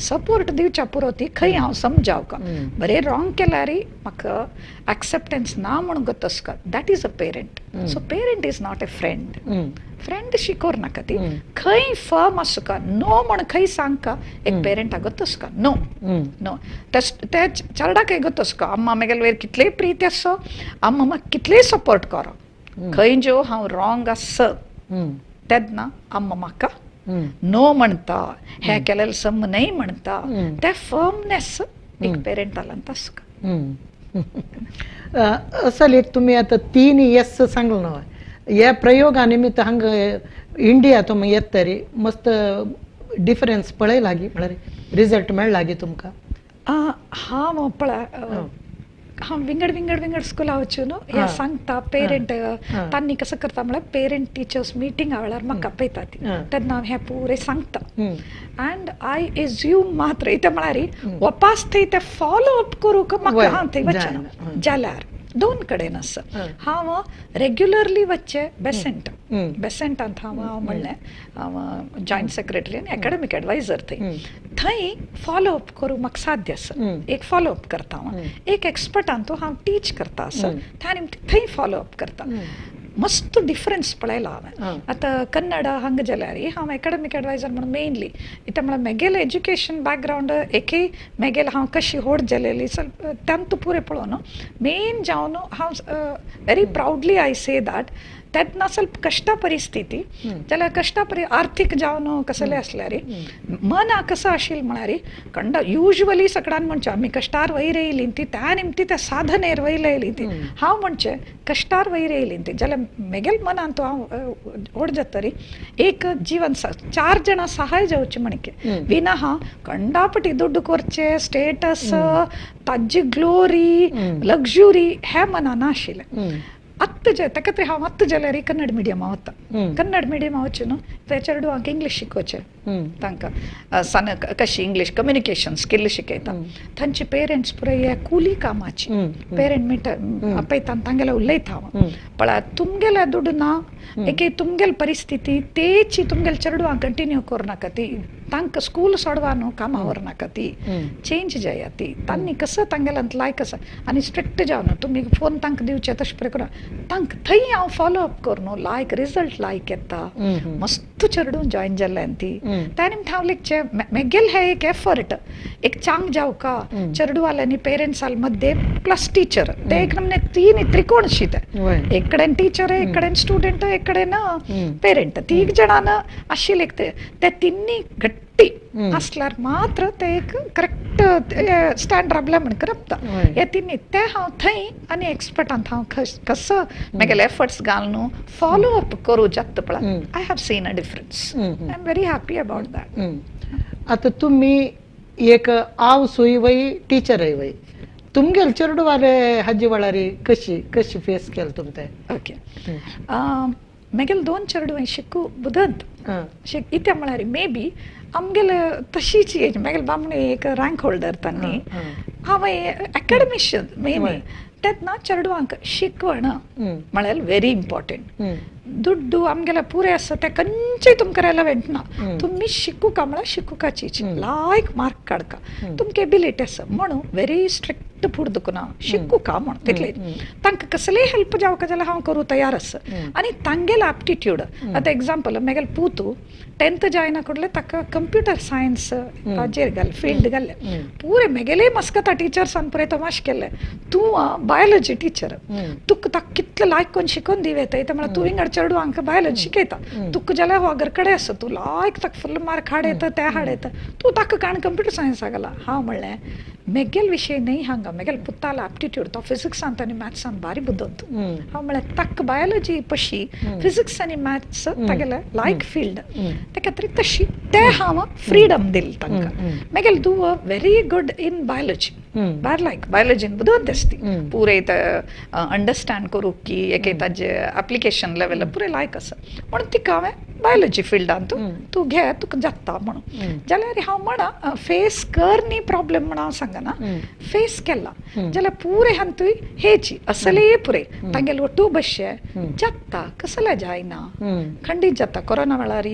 ಸಪೋರ್ಟ್ ದಿವಚ ಪುರೋತಿ ಖೈ ಹಾಂ ಸಮಜಾವ್ का ಬರೇ ರಾಂಗ್ ಕೆಲ್ಲಾರಿ ಮಕ್ಕ ಆಕ್ಸೆಪ್ಟೆನ್ಸ್ ನಾ ಮಣ ಗೊತ್ತು ಸುಖ that is a parent so parent is not a friend friend शिकोर नाकती खंय फर्म असुका नो म्हण खंय सांगका एक पेरेंट आगोत असका नो नो ते चेडा काय गोत असका अम्मा मेगेल वेर कितले प्रीती असो अम्मा म्हाका कितले सपोर्ट करो खंय जो हांव रॉंग आस तेन्ना अम्मा म्हाका नो म्हणटा हे केलेले सम न्हय म्हणटा ते फर्मनेस एक पेरेंटालांत असका असल एक तुम्ही आता 3 यस सांगलो ना या प्रयोगानिमित्त हंग इंडिया तुम येतरी मस्त डिफरन्स पळय लागी म्हळ्यार रिजल्ट मेळ लागी तुमका हांव पळय हांव विंगड विंगड विंगड स्कुला वचून हे सांगता पेरेंट तांणी कसं करता म्हळ्यार पेरेंट टिचर्स मिटींगा वेळार म्हाका आपयता ती तेन्ना हांव हें पुरे सांगता अँड आय एज्यूम मात्र इथे म्हळ्यार वपास थंय ते फॉलो अप करूंक म्हाका हांव थंय वचना जाल्यार दोन कडेन आसा हांव रेग्युलरली वच्चे बेसेंटांत हांव म्हणलें हांव जॉयंट सेक्रेटरी आनी एकाडेमीक एडवायजर थंय फॉलो अप करूं म्हाका साध्य आसा एक फॉलो अप करता हांव एक एक्सपर्टान तो हांव टीच करता आसा त्या निमतान थंय फॉलो अप करता मस्त डिफरन्स पळयला हांवें आतां कन्नड हांगा जाल्यार हांव एकाडेमीक एडवायजर म्हणून मेनली इथे म्हळ्यार मेगेलें एज्युकेशन बॅकग्रावंड एके मेगेल हांव कशी व्हड जालेली तेंत पुरे पळोवन मेन जावन हांव very proudly I say that तेन्ना ಸ್ವಲ್ಪ ಕಷ್ಟ परिस्थिती जाल्यार कष्टा आर्थीक जावन कसले आसल्यार मन कसं आशिल्लें म्हळ्यार कंड युजली सगळ्यान म्हणचे आमी कश्टार वयर येयलीं ती त्या निमती त्या साधनेर वयर येयलीं ती हांव म्हणचे कश्टार वयर येयलीं ती जाल्यार मेगेल मनान तो हांव व्हड जातरी एक जीवन 4 जणां सहाय जावची म्हणके विना हांव कंडापटी दुड्ड करचे स्टेटस ताजी ग्लोरी लग्जुरी हे मनान आशिल्लें ताका हांव आत्ता जाल्यार कन्नड मिडियमा वता कन्नड मिडियमा वचून ते चेडवांक इंग्लीश शिकोवचें तांकां सन कशी इंग्लीश कम्युनिकेशन स्किल शिकयता तांचे पेरेंट्स पुराय हे कुली कामाची पेरेंट मीट आपयता तांगेले उलयता हांव पळय तुमगेले दुड्ड ना एके तुमगेल परिस्थिती तेची तुमगेल चेडवां कंटिन्यू करनाका ती तांकां स्कूल सोडवा न्हू कामां व्हरनाका ती चेंज जाया ती तांणी कसं तांगेल्यांत लायक आसा आनी स्ट्रिक्ट जावन तुमी फोन तांकां दिवचे तशें पळय करून तांकां थंय हांव फॉलो अप कर न्हू लायक रिजल्ट लायक येता मस्त चेडूं जॉयन जाल्ल्यान ती त्या निमतान हांव लिखचे मेगेल हे एक एफर्ट एक चांग जावका चेडवाल्यांनी पेरेंट्साल मध्ये प्लस टीचर ते एक नमने 3 त्रिकोण शीत एक कडेन टीचर एक कडेन स्टुडंट एक कडेन पेरेंट 3 जणांन आशिल्ले ते तिन्नी गट्टी असल्यार मात्र ते एक करेक्ट स्टँड राबल्या म्हण करपता हे तिन्नी ते हांव थंय आनी एक्सपर्टांत हांव कसं मेगेले एफर्ट्स घालून फॉलो अप करूं जाता पळय I have seen a difference I am very happy about that आता तुम्ही एक आव सोयी वय टीचर वय तुमगेल चेडवाले हाजी वळारी कशी कशी फेस केल तुमते ओके मेगेल 2 चेडवां शिकू बुदंत इथे म्हळ्यार मे बी आमगेले तशीच एज मेगेल बामणे एक रँक होल्डर तांणी हांव एकाडेमिशियन मेन तेन्ना चेडवांक शिकवण म्हळ्यार व्हेरी इम्पॉर्टंट दुड्डू आमगेले पुरे आसा ते खंयचेय तुमकां रेलेवेंट ना तुमी शिकूका म्हळ्यार शिकूकाचीच लायक मार्क काडका तुमकां एबिलिटी आसा म्हणून व्हेरी स्ट्रिक्ट फूड दुखना शिकूका म्हण तितले तांकां कसलेय हेल्प जावका जाल्यार हांव करूं तयार आसा आनी तांगेलो एप्टिट्यूड आतां एग्जाम्पल मेगेल पूतू 10th जायना कडले ताका कंप्युटर सायन्स हाजेर घाल फील्ड घाल्ले पुरे मेगेले मस्कता टिचर्सान पुरे तमाश केले तूं बायोलॉजी टीचर तुका ताका कितले लायक कोन्न शिकोवन दिवेता ते म्हळ्यार तूं विंगड चेडवांक बायोलॉजी शिकयता तुका जाल्यार हो अगर कडेन आसा तूं लायक ताका फुल्ल मार्क हाडयता ते हाडयता तूं ताका काण कंप्युटर सायन्सा घाला हांव म्हणलें मेगेल विशय न्हय हांगा मेगेल पुतालो एप्टिट्यूड तो फिजिक्सांत आनी मॅथ्सांत बारी बुदंत हांव म्हणलें ताका बायोलॉजी पशी फिजिक्स आनी मॅथ्स तागेले लायक फील्ड ताका तरी तशी ते हांव फ्रीडम दिली तांकां मेगेल तूं व्हेरी गूड इन बायोलॉजी भायर लायक बायोलॉजीन बदत दिसती पुरे अंडरस्टँड करूंक की एक ताजे एप्लिकेशन लेवल पुरे लायक आसा म्हणून तिका हांवें बायोलॉजी फिल्डांत तूं घे तुका जाता म्हणून जाल्यार हांव म्हणा फेस कर न्ही प्रॉब्लेम म्हणून हांव सांगना फेस केला जाल्यार पुरे हांव तुवें हेची असले पुरे तांगेले ಒಟ್ಟು बसचे जाता कसले जायना खंडीत जाता कोरोना वेळार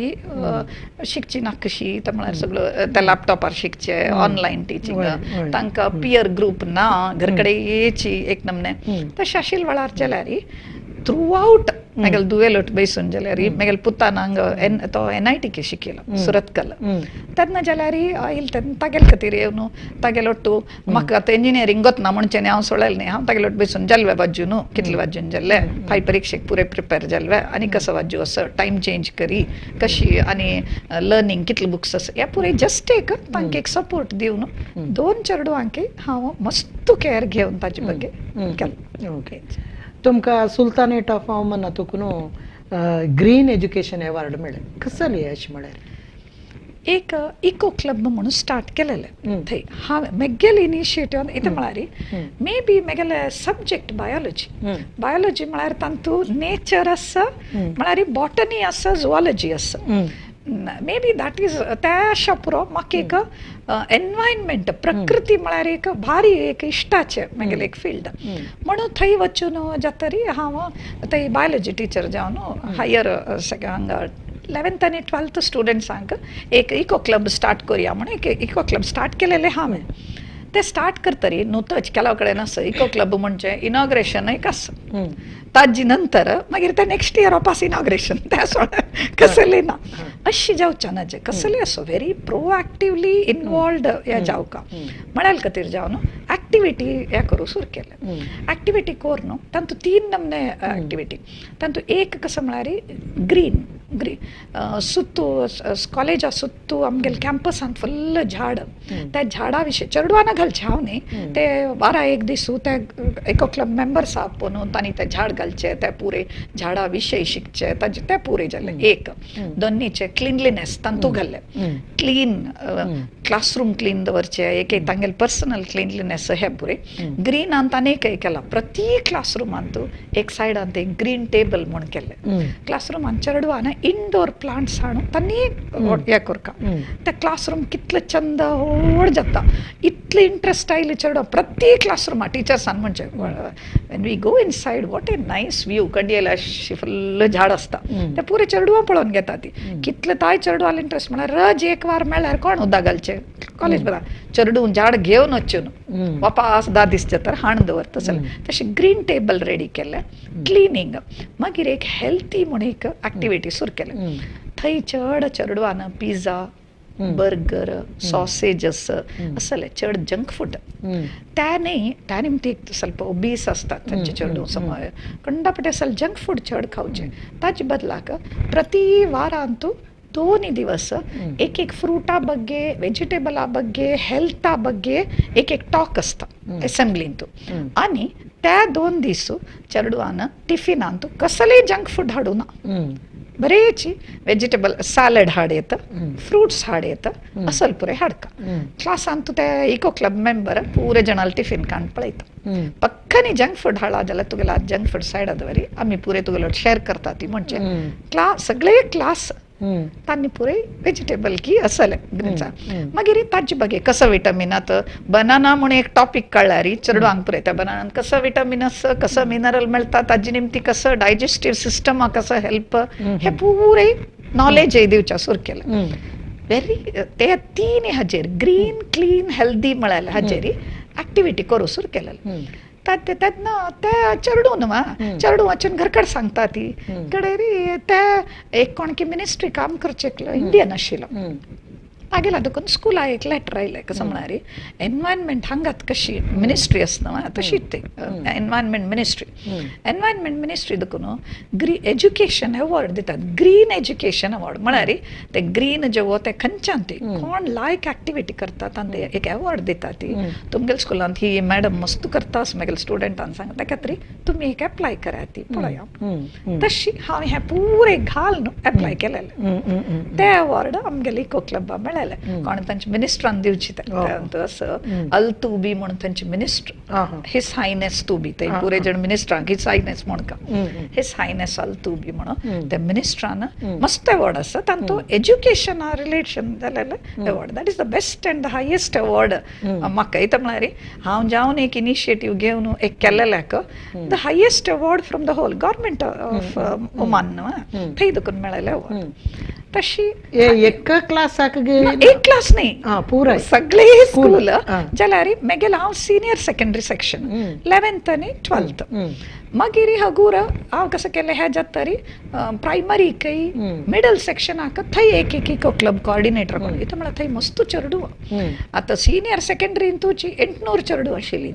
शिकची ना कशी तर म्हळ्यार सगळं त्या लॅपटॉपार शिकचे ऑनलायन टीचिंग तांकां पियर ग्रुप ना घर कडेन येची एक नमने तशें आशिल्ले वेळार जाल्यार थ्रू आउट मेगेल दुवेलोट बैसून जाल्यार मेगेल पुतानांग तो NIT शिकिलो सुरतकल तेन्ना जाल्यार आयल तेन्ना तागेले खातीर येवन तागेलोट्टू म्हाका आतां इंजिनियरींग गोतना म्हणचे हांव सोडलें न्ही हांव तागेलोट बैसून जाल्वे वाजून न्हू कितले वाजून जाल्ले फाय परिक्षेक पुरे प्रिपेर जाल्वे आनी कसो वाजू असो टायम चेंज करी कशी आनी लर्निंग कितले बुक्स आसा हे पुरे जस्ट एक तांकां एक सपोर्ट दिवन 2 चेडवांक हांव मस्त केअर घेवन ताजे बगे केलें ओके तुमकां सुल्तानेट ऑफ ओमान हातूंत ग्रीन एज्युकेशन अवॉर्ड मेळ्ळें कसली अशें म्हळ्यार एक इको क्लब म्हणून स्टार्ट केलेले थंय हांवें मेगेले इनिशिएटिव्ह इथे म्हळ्यार मे बी मेगेले सब्जेक्ट बायोलॉजी म्हळ्यार तातूंत नेचर आसा म्हळ्यार बॉटनी आसा झुऑलॉजी आसा मे बी दॅट इज त्या पुरो म्हाका एक एनवायरमेंट प्रकृती म्हळ्यार एक भारी एक इश्टाचे म्हगेले एक फील्ड म्हणून थंय वचून जातरी हांव थंय बायोलॉजी टीचर जावन हायर हांगा 11th आनी 12th स्टुडंट्सांक एक इको क्लब स्टार्ट करुया म्हणून एक इको क्लब स्टार्ट केलेले हांवें ते स्टार्ट करतरी नुतच केला कडेन आसा इको क्लब म्हणजे इनॉग्रेशन एक आसा ताजे नंतर मागीर ते नेक्स्ट इयर ऑपास इनॉग्रेशन त्या सोडा कसले ना अशी जावचे ना जे कसले असो व्हेरी प्रोएक्टिवली इनवॉल्वड हे जावका म्हळ्यार खातीर जावन एक्टिविटी हे करूं सुरू केले एक्टिविटी कोर न्हू तातूंत 3 नमने एक्टिविटी तातूंत एक कसो म्हळ्यार ग्रीन सुत्तू कॉलेजा सुत्तू आमगेले कॅम्पसांत फुल्ल झाड त्या झाडा विशीं चेडवांना घालचे हांव न्ही ते 12 एक दिसू ते इको क्लब मेंबर्स आहा पळोवन तांणी ते झाड घालचे ते पुरे झाडा विशयी शिकचे ताजे ते पुरे जाले एक दोनीचे क्लिनलीनेस तांतू घाल्ले क्लीन क्लासरूम क्लीन दवरचे एक तांगेले पर्सनल क्लिनलीनेस हे पुरे ग्रीनान ताणें एक केला प्रती क्लासरुमांत एक सायडांत एक ग्रीन टेबल म्हूण केले क्लासरुमान चेडवांना इंडोर प्लांट्स हाडून तांणी हे करका ते क्लासरूम कितले चंद व्हड जाता इतले इंट्रस्ट आयले चेडवा प्रत्येक क्लासरुमा टिचर्सान म्हणजे when we go inside what a nice view कड्डियेला फुल्ल झाड आसता ते पुरे चेडवां पळोवन घेता ती कितले ताय चेडवाले इंट्रस्ट म्हळ्यार रज एक वार मेळ्यार कोण उदक घालचे कॉलेज बरा चेडू झाड घेवन वचून वापास 10 दीस जाता हाण दवरता तशें ग्रीन टेबल रेडी केले क्लिनींग मागीर एक हेल्थी म्हूण एक एक्टिविटी सुरू केले थंय चड चेडवान पिझ्झा बर्गर सॉसेजस असले चड जंक फूड त्या निमती ಸ್ವಲ್ಪ ಒಬೀಸ್ आसतात तांचे चेडू कंडापटे असल जंक फूड चड खावचे ताजे बदलाक प्रति वारांतू 2 दिवस एक फ्रूटा ಬಗ್ಗೆ ವೆಜಿಟೇಬಲ್ ಬಗ್ಗೆ ಹೆಲ್ತ್ ಬಗ್ಗೆ एक टॉक आसता असेंब्लींतू आनी त्या 2 दीस चेडवान टिफिनांतू कसलेय जंक फूड हाडूना बरेची ವೆಜಿಟೇಬಲ್ ಸ್ಯಾಲಡ್ ಹಾಡೇತ ಫ್ರೂಟ್ಸ್ ಹಾಡೇತ ಅಸಲ್ ಪುರೆ ಹಾಡ್ಕ ಕ್ಲಾಸ್ ಅಂತೂ ते इको क्लब मेंबर पूरे जणाल टिफिन कांड पळयता पक्कानी जंक फूड हाडा जाल्यार तुगेला जंक फूड सायड दवरी आमी पुरे तुगेलो शेअर करता ती म्हणजे क्लास सगळे क्लास तांणी पुरे वेजिटेबल की असले ग्रीनचा मागीर ताजे बगे कसं विटामिनात बनाना म्हणून एक टॉपिक कळल्यार चेडवांक पुरे त्या बनानान कसं विटामिन आसा कसं मिनरल मेळटा ताजे निमती कसं डायजेस्टिव्ह सिस्टम कसं हेल्प हे पुरे नॉलेज दिवच्या सुरू केलं व्हेरी ते 3 हाजेर ग्रीन क्लीन हेल्दी म्हळ्यार हाजेर एक्टिविटी करूं सुरू केलें तेन्ना ते चेडू न्हू चेडू वचून घरकड सांगता ती कडे रे ते एक कोण की मिनिस्ट्री काम करचेक इंडियन आशिल्लो मागीर देखून स्कुला एक लेटर आयलें कसो म्हळ्यार एनवायरमेंट हांगात कशी मिनिस्ट्री आसता तशीच ते एनवायरमेंट मिनिस्ट्री देखून एज्युकेशन अवॉर्ड दितात ग्रीन एज्युकेशन अवॉर्ड म्हळ्यार ते ग्रीन जे ते खंयच्यान ते कोण लायक एक्टिविटी करतात आनी ते एक अवॉर्ड दितात ती तुमगेल्या स्कुलांत ही मॅडम मस्त करता म्हगेल्या स्टुडंटांक सांगता त्या खातीर तुमी एक एप्लाय करा ती पळया तशी हांवें हें पुरे घाल न्हू एप्लाय केलेलें ते अवॉर्ड आमगेल्या इको क्लबा मेळ्ळे म्हळायला कोण तांचे मिनिस्टरान दिवची असं अल तुबी म्हणून तांचे मिनिस्टर हिस हायनेस तुबी ते पुरे जण मिनिस्टरांक हिस हायनेस म्हणका हिस हायनेस अल तुबी म्हणून त्या मिनिस्टरान मस्त अवॉर्ड आसा तांतो एज्युकेशन रिलेशन जालेले award that is the best and the highest award म्हाका येता म्हळ्यार हांव जावन एक इनिशिएटीव घेवन एक केल्लेल्याक the highest award from the whole government of Oman थंय दुखून मेळ्ळेले अवॉर्ड तशी एक क्लासाक एक क्लास नाही पुराय सगळे स्कूल जाल्यार मेगेल हांव सिनियर सेकंडरी सेक्शन 11th आनी 12th मागीर हगूर हांव कशें केलें हे जातरी प्रायमरी कई मिडल सेक्शनाक थंय एक क्लब कोऑर्डिनेटर कोण इथं म्हळ्यार थंय मस्त चेडूं आतां सिनियर सेकंडरीन तुजी 800 चेडूं आशिल्लीं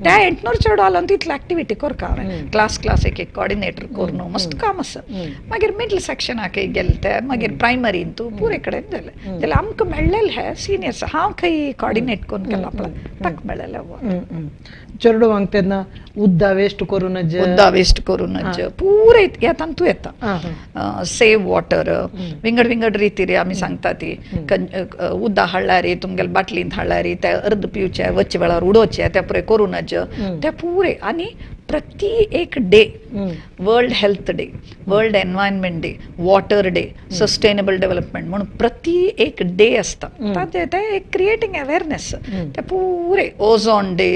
त्या 800 चेडूं आलो तितली एक्टिविटी करता हांवें क्लास एक कोऑर्डिनेटर करून मस्त काम आसा मागीर मिडल सेक्शनाक गेले ते मागीर प्रायमरीन तूं पुरे कडेन जालें जाल्यार आमकां मेळ्ळेलें हे सिनियर्स हांव खंय कोऑर्डिनेट करून केला पळय ताका मेळ्ळेलें चेडवांक तेन्ना उद्दा वेस्ट करूनच उद्दा वेस्ट करूनच पुरे येतान तूं येता सेव वॉटर विंगड रिती आमी सांगता ती उद्दा हाडला रे तुमगेले बाटलींत हाडला रे ते अर्द पिवचे वच्चे वेळार उडोवचे ते पुरे करूनच ते पुरे आनी प्रति एक day world health day world environment day water day sustainable development म्हणून प्रति एक डे आसता ते एक क्रिएटिंग अवेअरनेस ते पुरे ओझोन डे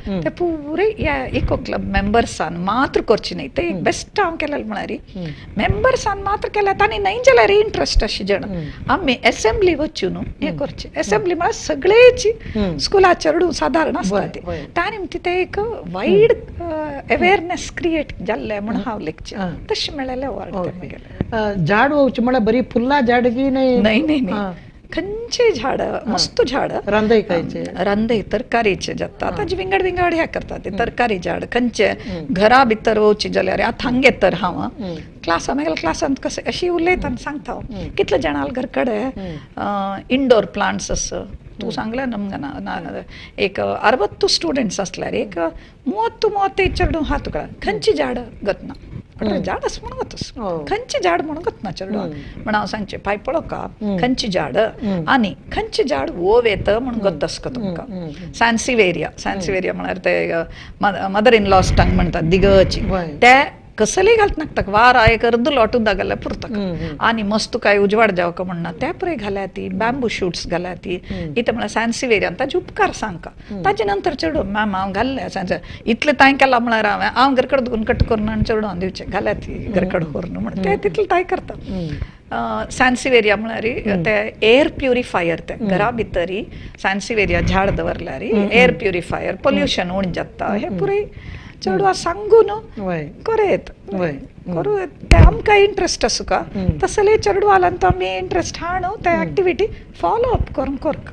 ते पुरे या इको क्लब मेंबर्सान मात्र करची नाही ते एक बेस्ट हांव केलेलें म्हळ्यार मेंबर्सान मात्र केल्या तांणी नाही जाल्यार इंट्रस्ट अशी जण आमी असेंब्ली वचून हे करचे असेंब्ली म्हळ्यार सगळेची स्कुला चेडूं सादारण आसता ती त्या निमती एक वायड अवेअरनेस क्रिएट जाल्ले म्हणून हांव लेक्चर तशें मेळ्ळेलें अवॉर्ड झाड होवचे म्हळ्यार बरी फुल्लां झाड की नाही खंयचे झाड मस्त झाड रांदय तरकारीचे जाता ताजे विंगड हे करता ते तरकारी झाड खंयचे घरा भितर वचची जाल्यार आतां हांगे तर हांव क्लासा मेगेल्या क्लासांत कशें अशी उलयता आनी सांगता हांव कितले जाणां घर कडेन इंडोर प्लांट्स आसा तूं सांगलें नमगेना एक 60 स्टुडंट्स आसल्यार एक 30-35 चेडूं हा तुका खंयची झाड गतना झाड आस म्हणून वतस खंयची झाड म्हणून गतना चेडूं म्हण हांव सांगचें पाय पळोवका खंयची झाड आनी खंयची झाड वोव येता म्हणून गतस का तुमकां सॅन्सिवेरिया म्हळ्यार ते मदर इन लॉस टंग म्हणटात दिगची ते कसली घालत नाका वार एक अर्द लोट उदक घाल्यार पुरता आनी मस्त काय उजवाड जावका म्हणना ते पुरे घाल्या ती बॅम्बू शूट्स घाल्या ती इथं म्हळ्यार सॅन्सिवेरियान ताजे उपकार सांगका ताजे नंतर चेडूं मॅम हांव घाल्लें सांगचे इतलें तांय केलां म्हळ्यार हांव घरकड दुखून कट करून आनी चेडूं दिवचें घाल्या ती घरकड व्हरून म्हण ते तितलें तांय करता सॅन्सिवेरिया म्हळ्यार ते एअर प्युरिफायर ते घरा भितर सॅन्सिवेरिया झाड दवरल्यार एअर प्युरिफायर पोल्युशन उणी जाता हे पुरे चेडवां सांगून करेत करू ते आमकां इंट्रस्ट आसूं का तसले चेडवां आल्यान तो आमी इंट्रस्ट हाडू ते एक्टिविटी फॉलो अप करून करता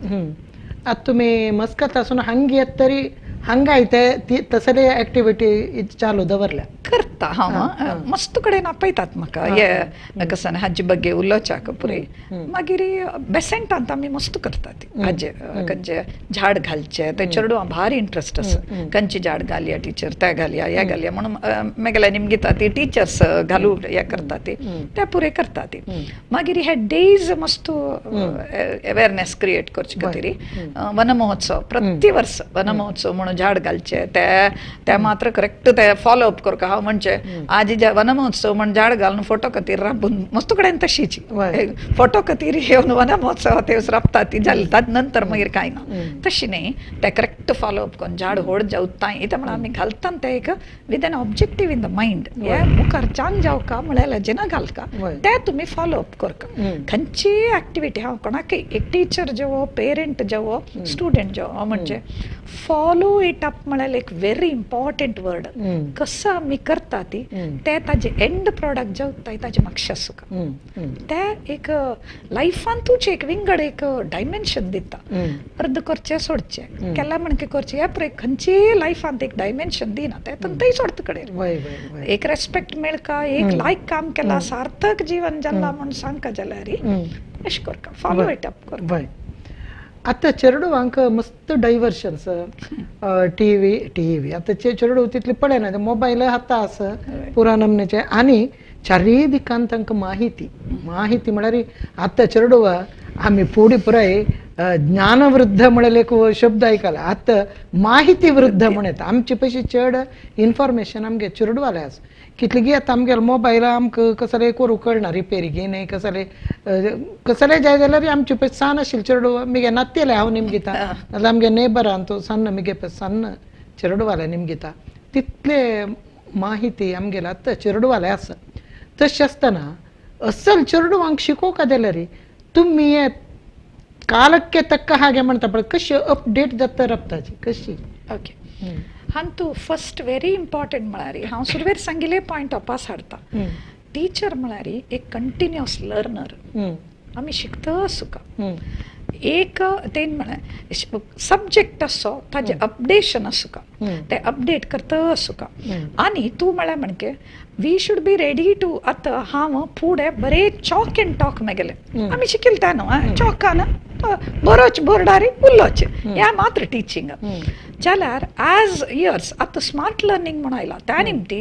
आतां तुमी मस्कत आसून हांगा येत तरी हांगाय ते तसले एक्टिविटी चालू दवरल्या करता हांव मस्त कडेन आपयतात म्हाका हे कसन हाजे बग्गे उलोवच्याक पुरे मागीर बेसेंटांत आमी मस्त करतात हाजे खंयचे झाड घालचे ते चेडवां भारी इंट्रस्ट आसा खंयची झाड घालया टिचर ते घालया हे घालया म्हणून मेगेल्या निमगीता ती टिचर्स घालू हे करता ते पुरे करता ती मागीर हे डेज मस्त अवेअरनेस क्रिएट करचे खातीर वन महोत्सव प्रति वर्स वन महोत्सव म्हणून झाड घालचे ते मात्र करेक्ट ते फॉलो अप करता हांव म्हणचे आज वन महोत्सव म्हण झाड घालून फोटो खातीर राबून मस्त कडेन तशीची फोटो खातीर येवन वन महोत्सव ते राबता ती जाली ताजे नंतर मागीर कांय ना तशी न्ही ते करेक्ट फॉलो अप करून झाड व्हड जावताय इथे म्हण आमी घालता ते एक with an objective in the mind हे मुखार चांग जावका म्हळ्यार जेना घालका ते तुमी फॉलो अप करता खंयची एक्टिविटी हांव कोणाकय एक टीचर जेवो पेरंट जेवो स्टुडंट जेवो म्हणजे फॉलो इट अप म्हळ्यार एक व्हेरी इम्पॉर्टंट वर्ड कसं आमी करता ती ते ताजे एंड प्रॉडक्ट जेवताय ताजे म्हाका आसूं ते एक लायफान तुजे एक विंगड एक डायमेन्शन दिता अर्द करचे सोडचे केला म्हणके करचे हे पळय खंयची लायफान एक डायमेन्शन दिना ते थंय सोडता कडेन एक रेस्पेक्ट मेळका एक लायक काम केला सार्थक जीवन जाल्ला म्हणून सांगका जाल्यार अशें करका फॉलो इट अप करता आता चेडवांक मस्त डायवर्शन्स टीव्ही आता चेडू तितले पळयना मोबायल हाता आसा पुरा नमनेचे आनी चारिय दिकान तांकां माहिती म्हळ्यार आतां चेडवा आम्ही पुढे पुराय ज्ञानवृद्ध म्हणले एक शब्द ऐकला आता माहिती वृद्ध म्हणत आमचे पैसे चड इन्फॉर्मेशन आमगे चिरडवाले आस कितले घेत आमगे मोबायल आमकां कसले करूं कळना रिपेरी घे नाही कसले जाय जाल्यार आमचे पयस सान आशिल्ले चिरडू मिगे नातेले हांव निमगिता नाजाल्यार आमगे नेबरान तो सन्न मिगे पयस सन्न चिरडवाले निमगिता तितले माहिती आमगेला आतां चिरडवाले आसा तशें आसतना असल चिरडवांक शिकोवका जाल्यार तुम्ही हे ಕಾಲಕ್ಕೆ ತಕ್ಕ ಹಾಗೆ ಮಾಡ್ತಾ ಪಡ ಕಶಿ ಅಪ್ಡೇಟ್ जाता रफ्ताची कशी ओके हां तू फर्स्ट व्हेरी इम्पॉर्टंट म्हळ्यार हांव सुरवेर सांगिल्ले पॉयंट अपास हाडटा टीचर म्हळ्यार एक कंटिन्युअस लर्नर आमी शिकता सुका एक तें म्हळ्यार सब्जेक्ट असो ताजे अपडेशन आसुका ते अपडेट करता आसुका आनी तूं म्हळ्यार म्हणके we should be ready to आतां हांव फुडें बरें चॉक एंड टॉक मेगेले आमी शिकिल्ले ते न्हू चॉकान बरोच बोर्डार उरलोच ह्या मात्र टीचिंग जाल्यार एज इयर्स आतां स्मार्ट लर्निंग म्हूण आयला त्या निमती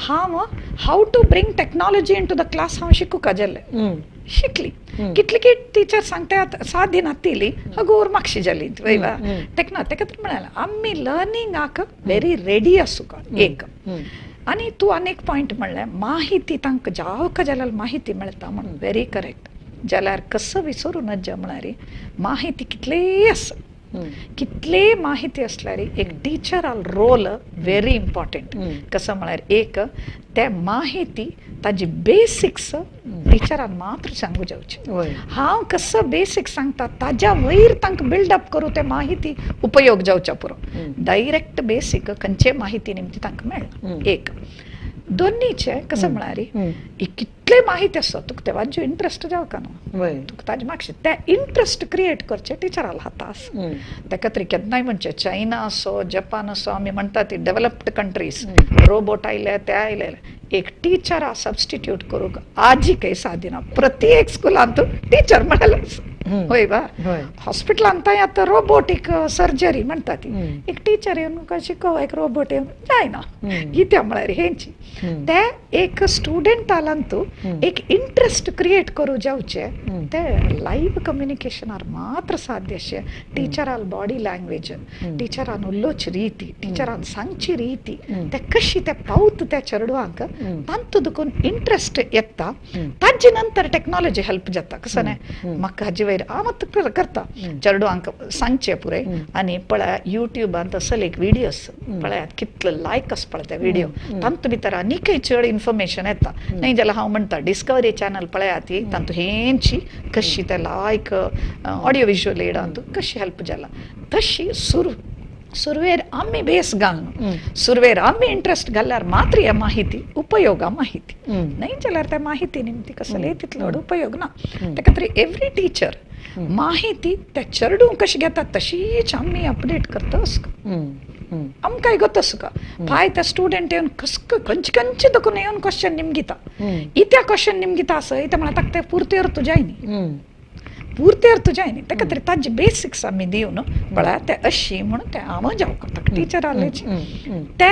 हांव have to bring technology into the class हांव शिकूंक जाल्लें शिकली कितली की टीचर सांगता 7 दिनां तिली अगोर म्हाकशी जाली वयवा टेक्नो तेका तर म्हणाला आमी लर्निंगाक व्हेरी रेडी आसूं एक आनी तूं आनीक पॉयंट म्हणलें माहिती तांकां जावका जाल्यार माहिती मेळटा म्हणून व्हेरी करेक्ट जाल्यार कसं विसरू नज म्हणारी माहिती कितलेय आसा कितले माहिती असल्यार एक टीचर रोल व्हेरी इम्पॉर्टंट कसं म्हळ्यार एक ते माहिती ताजी बेसिक्स टीचरान मात्र सांगू जावचे हांव कसं बेसिक सांगता ताज्या वयर तांकां बिल्डअप करूं ते माहिती उपयोग जावच्या पुरो डायरेक्ट बेसिक खंयचे माहिती निमती तांकां मेळना एक दोन्हीचे कसं म्हळ्यार कितले माहिती आसा तुका ते वाज्यो इंट्रस्ट जावका न्हू तुका ताजे म्हाकशे ते इंट्रस्ट क्रिएट करचे टिचराल हाता आसा तेका तरी केन्नाय म्हणचे चायना असो जपान असो आमी म्हणटा ती डेव्हलप्ड कंट्रीज रोबोट आयले ते आयले एक टीचरा सबस्टिट्यूट करूंक आजीक सादिना प्रत्येक स्कुलांत टीचर म्हणाले होय बा हॉस्पिटलांत आतां रोबोटीक सर्जरी म्हणटा ती एक टीचर येवन म्हाका शिकोव एक रोबोट येवन जायना कित्या म्हळ्यार हेंची ते एक स्टुडंटालांत एक इंट्रस्ट क्रिएट करूं जावचे ते लायव्ह कम्युनिकेशनार मात्र साध्य अशें टीचराल बॉडी लँग्वेज टीचरान उलोवची रिती टीचरान सांगची रिती ते कशी ते पावत त्या चेडवांक तांतू दुखून इंट्रस्ट येता ताजे नंतर टेक्नॉलॉजी हेल्प जाता कसं न्ही म्हाका हाजे वयर हांव करता चेडवांक सांगचे पुरे आनी पळय युट्यूबांत असले एक विडियोज पळयात कितले लायक आसा पळय ते विडियो तांतू भितर आनीकय चड इन्फॉर्मेशन येता न्ही जाल्यार हांव म्हणटा डिस्कवरी चॅनल पळयात ती तांतू हेंची कशी ते लायक ऑडियो विज्युअल एडांत कशी हेल्प जाला तशी सुरवेर आमी बेस घालून सुरवेर आमी इंट्रस्ट घाल्यार मात्र ह्या माहिती उपयोगा माहिती न्ही जाल्यार त्या माहिती निमती कसले तितलो उपयोग ना तेका तरी एवरी टीचर माहिती त्या चेडूंक कशी घेतात तशीच आमी अपडेट करता आसका आमकांय गोत आसका फाय त्या स्टुडंट येवन खंयचे दुखून येवन क्वेश्चन निमगिता इत्या क्वेश्चन निमगिता आसय ते म्हळ्यार ताका ते पुर्ती अर्थ जायनी पूर्ती अर्थ जायनी तेका तरी ताजे बेसिक्स आमी दिवन पळयात ते अशी म्हणून ते हांव जावं टीचर आलेची ते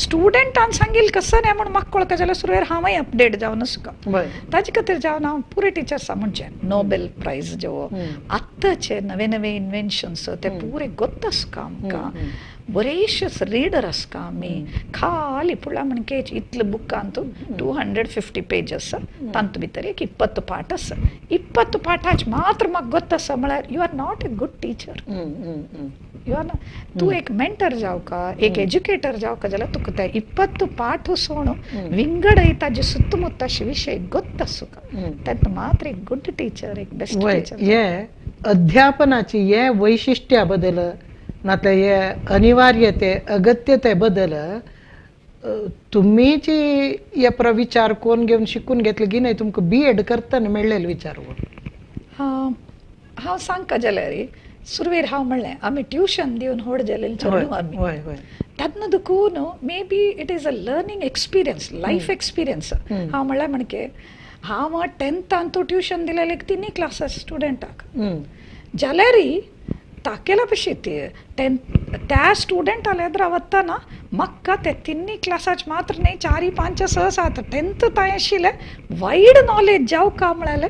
स्टुडंटान सांगिल्लें कसं न्ही म्हणून म्हाका कळटा जाल्यार सुरवेर हांवय अपडेट जावन आसुका ताजे खातीर जावन हांव पुरे टिचर्सां म्हणचे नोबेल प्रायज जेवो आत्ताचे नवे नवे इन्वेन्शन्स ते पुरे गोत्त आसका आमकां बरेशे रीडर आसका आमी खाली फुडल्या म्हणके इतले बुकांत 250 पेजस तांतू भितर एक 20 पाठ आसा 20 पाठाच मात्र म्हाका गोत्त आसा म्हळ्यार you are not a good teacher you are तूं एक मेंटर जावका एक एज्युकेटर जावका जाल्यार तुका ते 20 पाठ सोण विंगड ताजे सुತ್ತमुत्त अशे विशय गोत्त आसुका तेन्ना मात्र एक गुड टीचर एक बेस्ट टीचर हे अध्यापनाची हे वैशिष्ट्या बदल नातले हे अनिवार्यते अगत्यते बदल तुम्ही जी हे विचार कोण घेऊन शिकून घेतले की नाही तुमका BEd करतना मेळलेले विचार हांव सांगता जाल्यार सुरवेर हांव म्हणलें आमी ट्युशन दिवन व्हड जालेली चेडूं आमी तेन्ना देखून may be it is a learning experience life experience हांव म्हणलें म्हणके हांव 10th तूं ट्युशन दिलेले 3 क्लासास स्टुडंटाक जाल्यारय ताकेला पशी त्या स्टुडंट आले रावतना म्हाका ते 3 क्लासाच मात्र न्ही 4 5 6 7 10th ताय आशिल्ले वायड नॉलेज जावका म्हळ्यार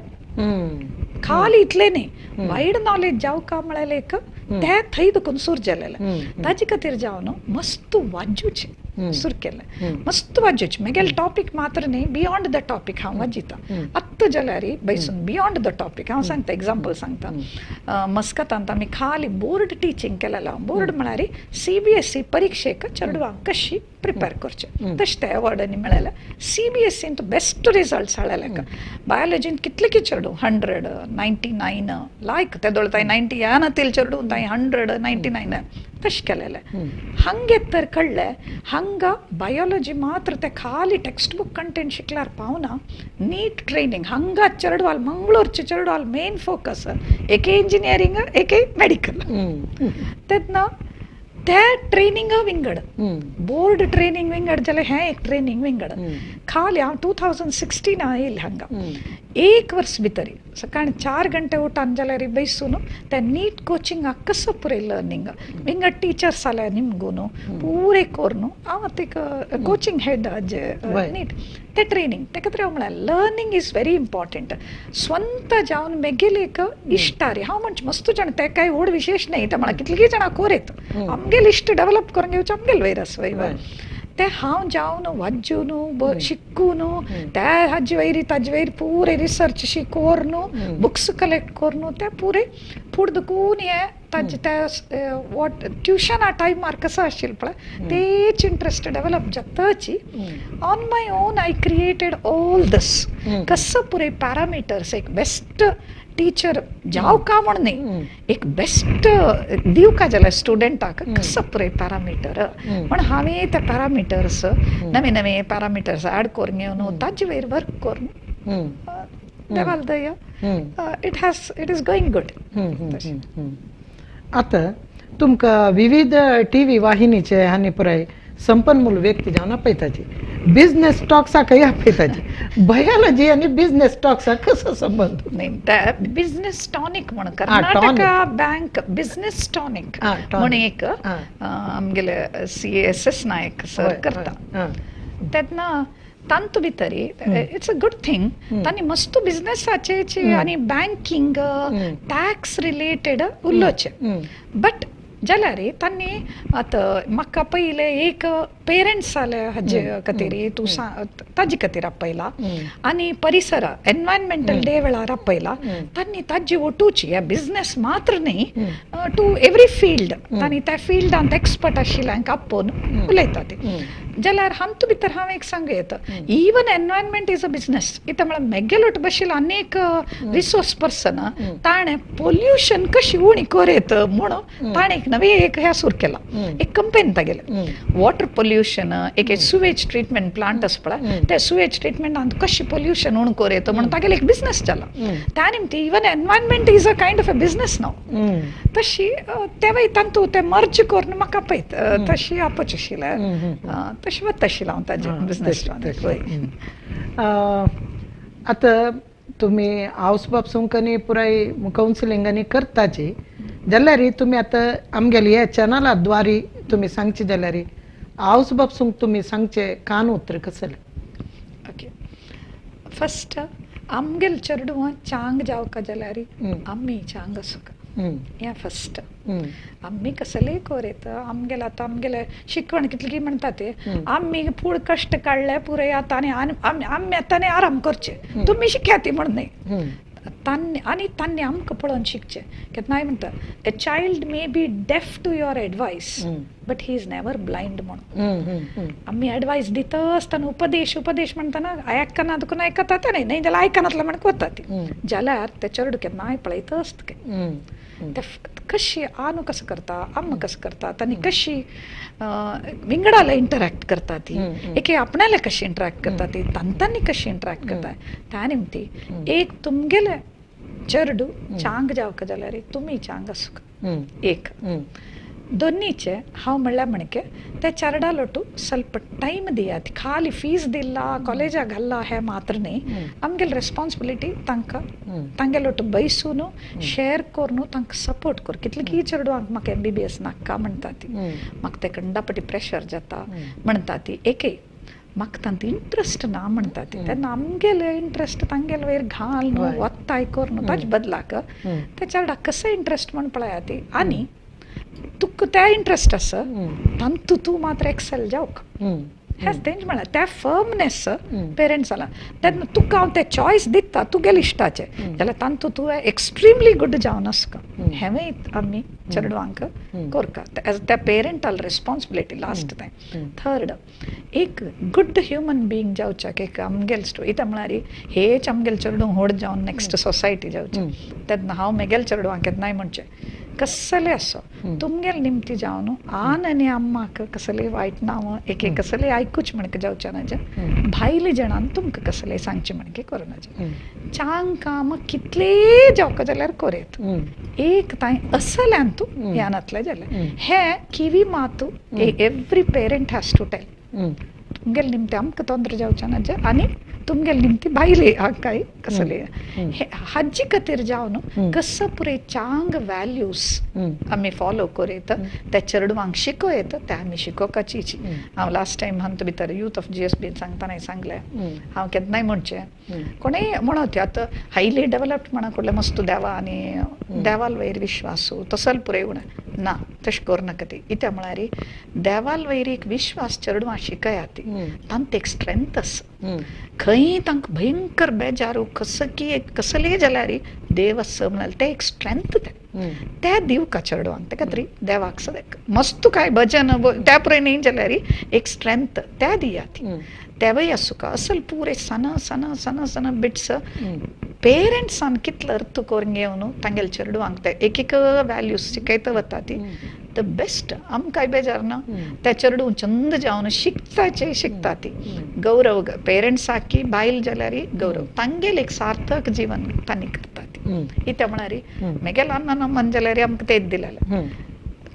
खाली इतलेने वाईड नॉलेज जाव का म्हळ्यालेक त्या थैद कुनसूर जालेले ताजे खातीर जावन मस्त वाजूचे सुरू केलें मस्त वाजूचे मगेल टॉपिक मात्र न्ही बियॉन्ड द टॉपिक हांव वाजिता आत्ता जाल्यार बैसून बियॉन्ड द टॉपिक हांव सांगता एग्जाम्पल सांगता मस्कतांत आमी खाली बोर्ड टिचींग केलेलो बोर्ड म्हळ्यार CBSE परीक्षेक चेडवांक कशी प्रिपेर करचें तशें ते अवॉर्डांनी मेळयलें CBSE बेस्ट रिजल्ट्स हाडलेले बायोलॉजीन कितले की चेडू 100 99 लायक ते दोळताय 90 येनातील चेडू ताई 100 99 तशें केलेलें हंगे तर कळ्ळें हंगा बायोलॉजी मात्र ते खाली टेक्स्ट बुक कंटेंट शिकल्यार पावना नीट ट्रेनिंग हंगा चेडवाल मंगळूरचे चेडवाल मेन फोकस एके इंजिनियरिंग एके मेडिकल तेन्ना त्या ट्रेनिंग विंगड बोर्ड ट्रेनिंग विंगड जाल्यार हें एक ट्रेनिंग विंगड खाली हांव 2016 येयलें हांगा एक वर्स भितर सकाळी 4 गंटे उठान जाल्यार बैसून त्या नीट कोचिंगाक कसो पुरे लर्निंग विंगड टीचर्स जाल्यार निमगू न्हू पुरे कोर न्हू हांव ते कोचिंग हेड नीट ते ट्रेनिंग तेका तर म्हळ्यार लर्निंग इज व्हेरी इंपॉर्टंट स्ವಂತ जावन मेगेलेक इश्टा रे हांव म्हणचे मस्त जाण ते कांय व्हड विशेष न्ही ते म्हळ्यार कितलीं जाणां कोरेत आमगेले इश्ट डेवलप करून घेवचे आमगेले वैरस वय ते हांव जावन वाजून शिकून त्या हाजे वयरी ताजे वयरी पुरे रिसर्च शी कोर न्हू बुक्स कलेक्ट कोर न्हू ते पुरे फुडें दुखून हे ताजे ते वॉट ट्युशना टायमार कसो आशिल्लो पळय तेच इंट्रस्ट डेवलप जाताची on my own I created all this कसो पुरे पॅरामिटर्स एक बेस्ट टीचर जाव का म्हण न्ही एक बेस्ट दिव का जाल्यार स्टुडंटाक कसो पुरे पॅरामिटर पण हांवें ते पॅरामिटर्स नवे नवे पॅरामिटर्स ऍड करून घेवन ताजे वयर वर्क करून देवाल दया इट इज गोईंग गुड आता तुमकां विविध TV वाहिनीचे आनी पुराय संपन्मूल व्यक्ती जावन आपयताची बिझनेस टॉक्साकय आपयताची बायोलॉजी आनी बिझनेस टॉक्साक कसो संबंध नाही त्या बिझनेस टॉनिक म्हण कर्नाटका बँक बिझनेस टॉनिक म्हण एक आमगेले CSS नायक सर करता तेन्ना तांतू भितरी इट्स अ गुड थिंग तांणी मस्त बिझनेसाचे आनी बँकिंग टॅक्स रिलेटेड उलोवचे बट जाल्यार तांणी आतां म्हाका पयले एक पेरेंट्स जाले हाजे खातीर तूं ताजे खातीर आपयला आनी परिसर एनवायरमेंटल डे वेळार आपयला तांणी ताजी ओटूची ह्या बिझनेस मात्र न्ही टू एवरी फील्ड तांणी त्या फिल्डांत एक्सपर्ट आशिल्ल्यांक आपोवन उलयता ते जाल्यार हांतू भितर हांव एक सांगू येता even environment is a business इता म्हळ्यार मेगेलोट बशिल्लो अनेक रिसोर्स पर्सन ताणें पोल्युशन कशी उणी करेत म्हणून ताणें एक नवी एक ह्या सुरू केला एक कंपेन तागेले वॉटर पोल्युशन एक सुवेज ट्रीटमेंट प्लांट आसा पळय त्या सुवेज ट्रीटमेंटांत कशी पोल्युशन उण करेत म्हणून तागेले एक बिझनेस जाला त्या निमती even environment is a kind of a business नाव तशी तेवय तांतू ते मर्ज करून म्हाका पळयत तशी आपोच आशिल्लें तशी वत आशिल्लें हांव ताजे बिझनेस आतां तुमी हावस बापसूंक पुराय कावन्सिलिंगांनी करताची जाल्यार तुमी आतां आमगेले हे चॅनला द्वारे तुमी सांगचे जाल्यार हावस बापसूंक तुमी सांगचे कान उतर कसले ओके फर्स्ट आमगेल चेडूं चांग जावका जाल्यार आमी चांग आसूं हें फर्स्ट आमी कसलेय कोरेत आमगेले आतां आमगेले शिकवण कितली की म्हणटा ते आमी फूड कश्ट काडले पुरे आतां आनी आमी आतां आराम करचे तुमी शिकयाती म्हण न्ही तांणी आमकां पळोवन शिकचें कित्याक हांवें म्हणटा अ child may be deaf to your advice but he is never blind म्हणून आमी एडवायस दिता आसतना उपदेश म्हणटना आयकना दुखून आयकता ते न्ही जाल्यार आयकनातले म्हण कोता ती जाल्यार ते चेडूं केन्ना हांवें पळयता आसता ते कशी आनू कसं करता अम्म कसं करता तांणी कशी विंगडाला इंटरॅक्ट करता ती एके आपणाले कशी इंटरॅक्ट करता ती तांतांनी कशी इंटरॅक्ट करता त्या निमती एक तुमगेले चेडूं चांग जावका जाल्यार तुमी चांग आसूं एक दोन्हीचे हांव म्हणल्यार म्हणके ते चेडा लोटू ಸ್ವಲ್ಪ ಟೈಮ್ दियात खाली फीस दिला कॉलेजाक घाल्ला हे मात्र न्ही आमगेली रेस्पॉन्सिबिलिटी तांगे लोटू बैसून शेअर करून तांकां सपोर्ट कर कितले की चेडवांक म्हाका MBBS नाका म्हणटा ती म्हाका ते कंडापटी प्रेशर जाता म्हणटा ती एके म्हाका तांत इंट्रस्ट ना म्हणटा ती तेन्ना आमगेले इंट्रस्ट तांगेले वयर घाल न्हू हय. वत्ताय कर न्हू ताजे बदलाक तेच्या वांगडा कसो इंट्रस्ट म्हण पळया ती आनी तुका त्या इंट्रस्ट आसा तांत तूं मात्र एक्सेल जावक हेच तेंच म्हळ्यार त्या फर्मनेस पेरंट्स जाला तेन्ना तुका हांव तें चॉयस दिता तुगेले इश्टाचें जाल्यार तांतू तूं एक्स्ट्रीमली गुड जावन आसका हेंवूय आमी चेडवांक करता एज त्या पेरंटाल रेस्पॉन्सिबिलिटी लास्ट टायम थर्ड एक गुड ह्युमन बींग जावच्याक एक आमगेल स्टोरी इता म्हळ्यार हेच आमगेल चेडूं व्हड जावन नेक्स्ट सोसायटी जावचें तेन्ना हांव म्हगेल चेडवांक केन्नाय म्हणचें कसले असो तुमगेल निमती जावन आन आनी अम्माक कसले वायट नांव एक कसले आयकूच म्हणके जावचे नाजे भायले जणान तुमकां कसले सांगचे म्हणके करूनाजे चांग काम कितले जावका जाल्यार कोरेत एक ताई असल्यान तूं ह्यानातले जाल्यार हे किवी मातू every parent has to tell तुमगेल निमते आमकां तोंदर जावचे नाजे आनी तुमगेल निमती भायले हाकाय कसले हाजी खातीर जावन कसं पुरे चांग व्हॅल्यूज आमी फॉलो करीत त्या चेडवांक शिकयत ते आमी शिकोवपाचीच हांव लास्ट टायम हांव भितर यूथ ऑफ GSB सांगताना सांगलें हांव केन्नाय म्हणचें कोणेय म्हणत आतां हायली डेवलप्ड म्हणा कुठले मस्त देवा आनी देवाल वयर विश्वासू तसल पुरे उणें ना तशें करनाका ती कित्याक म्हळ्यार देवाल वयर एक विश्वास चेडवां शिकयात तांत एक स्ट्रेंथ आसा खंय तांकां भयंकर बेजारू कसले जाल्यार देव आसा म्हळ्यार ते एक स्ट्रेंथ ते दिवका चेडवांक ते खातीर देवाक सदांच मस्त काय भजन त्या पुरे न्ही जाल्यार एक स्ट्रेंथ ते दियात तेवय आसूं का असल पुरे सना सना सना सना बिट्स पेरंट्सान कितलो अर्थ करून घेवन तांगेले चेडवांक ते एक एक व्हॅल्यूज शिकयता वता ती द बेस्ट आमकांय बेजार ना त्या चेडूं चंद जावन शिकता ती गौरव पेरंट्साक की बायल जाल्यार गौरव तांगेल एक सार्थक जीवन तांणी करता ती इत्या म्हळ्यार म्हगेले अन्न मन जाल्यार आमकां तेच दिलेले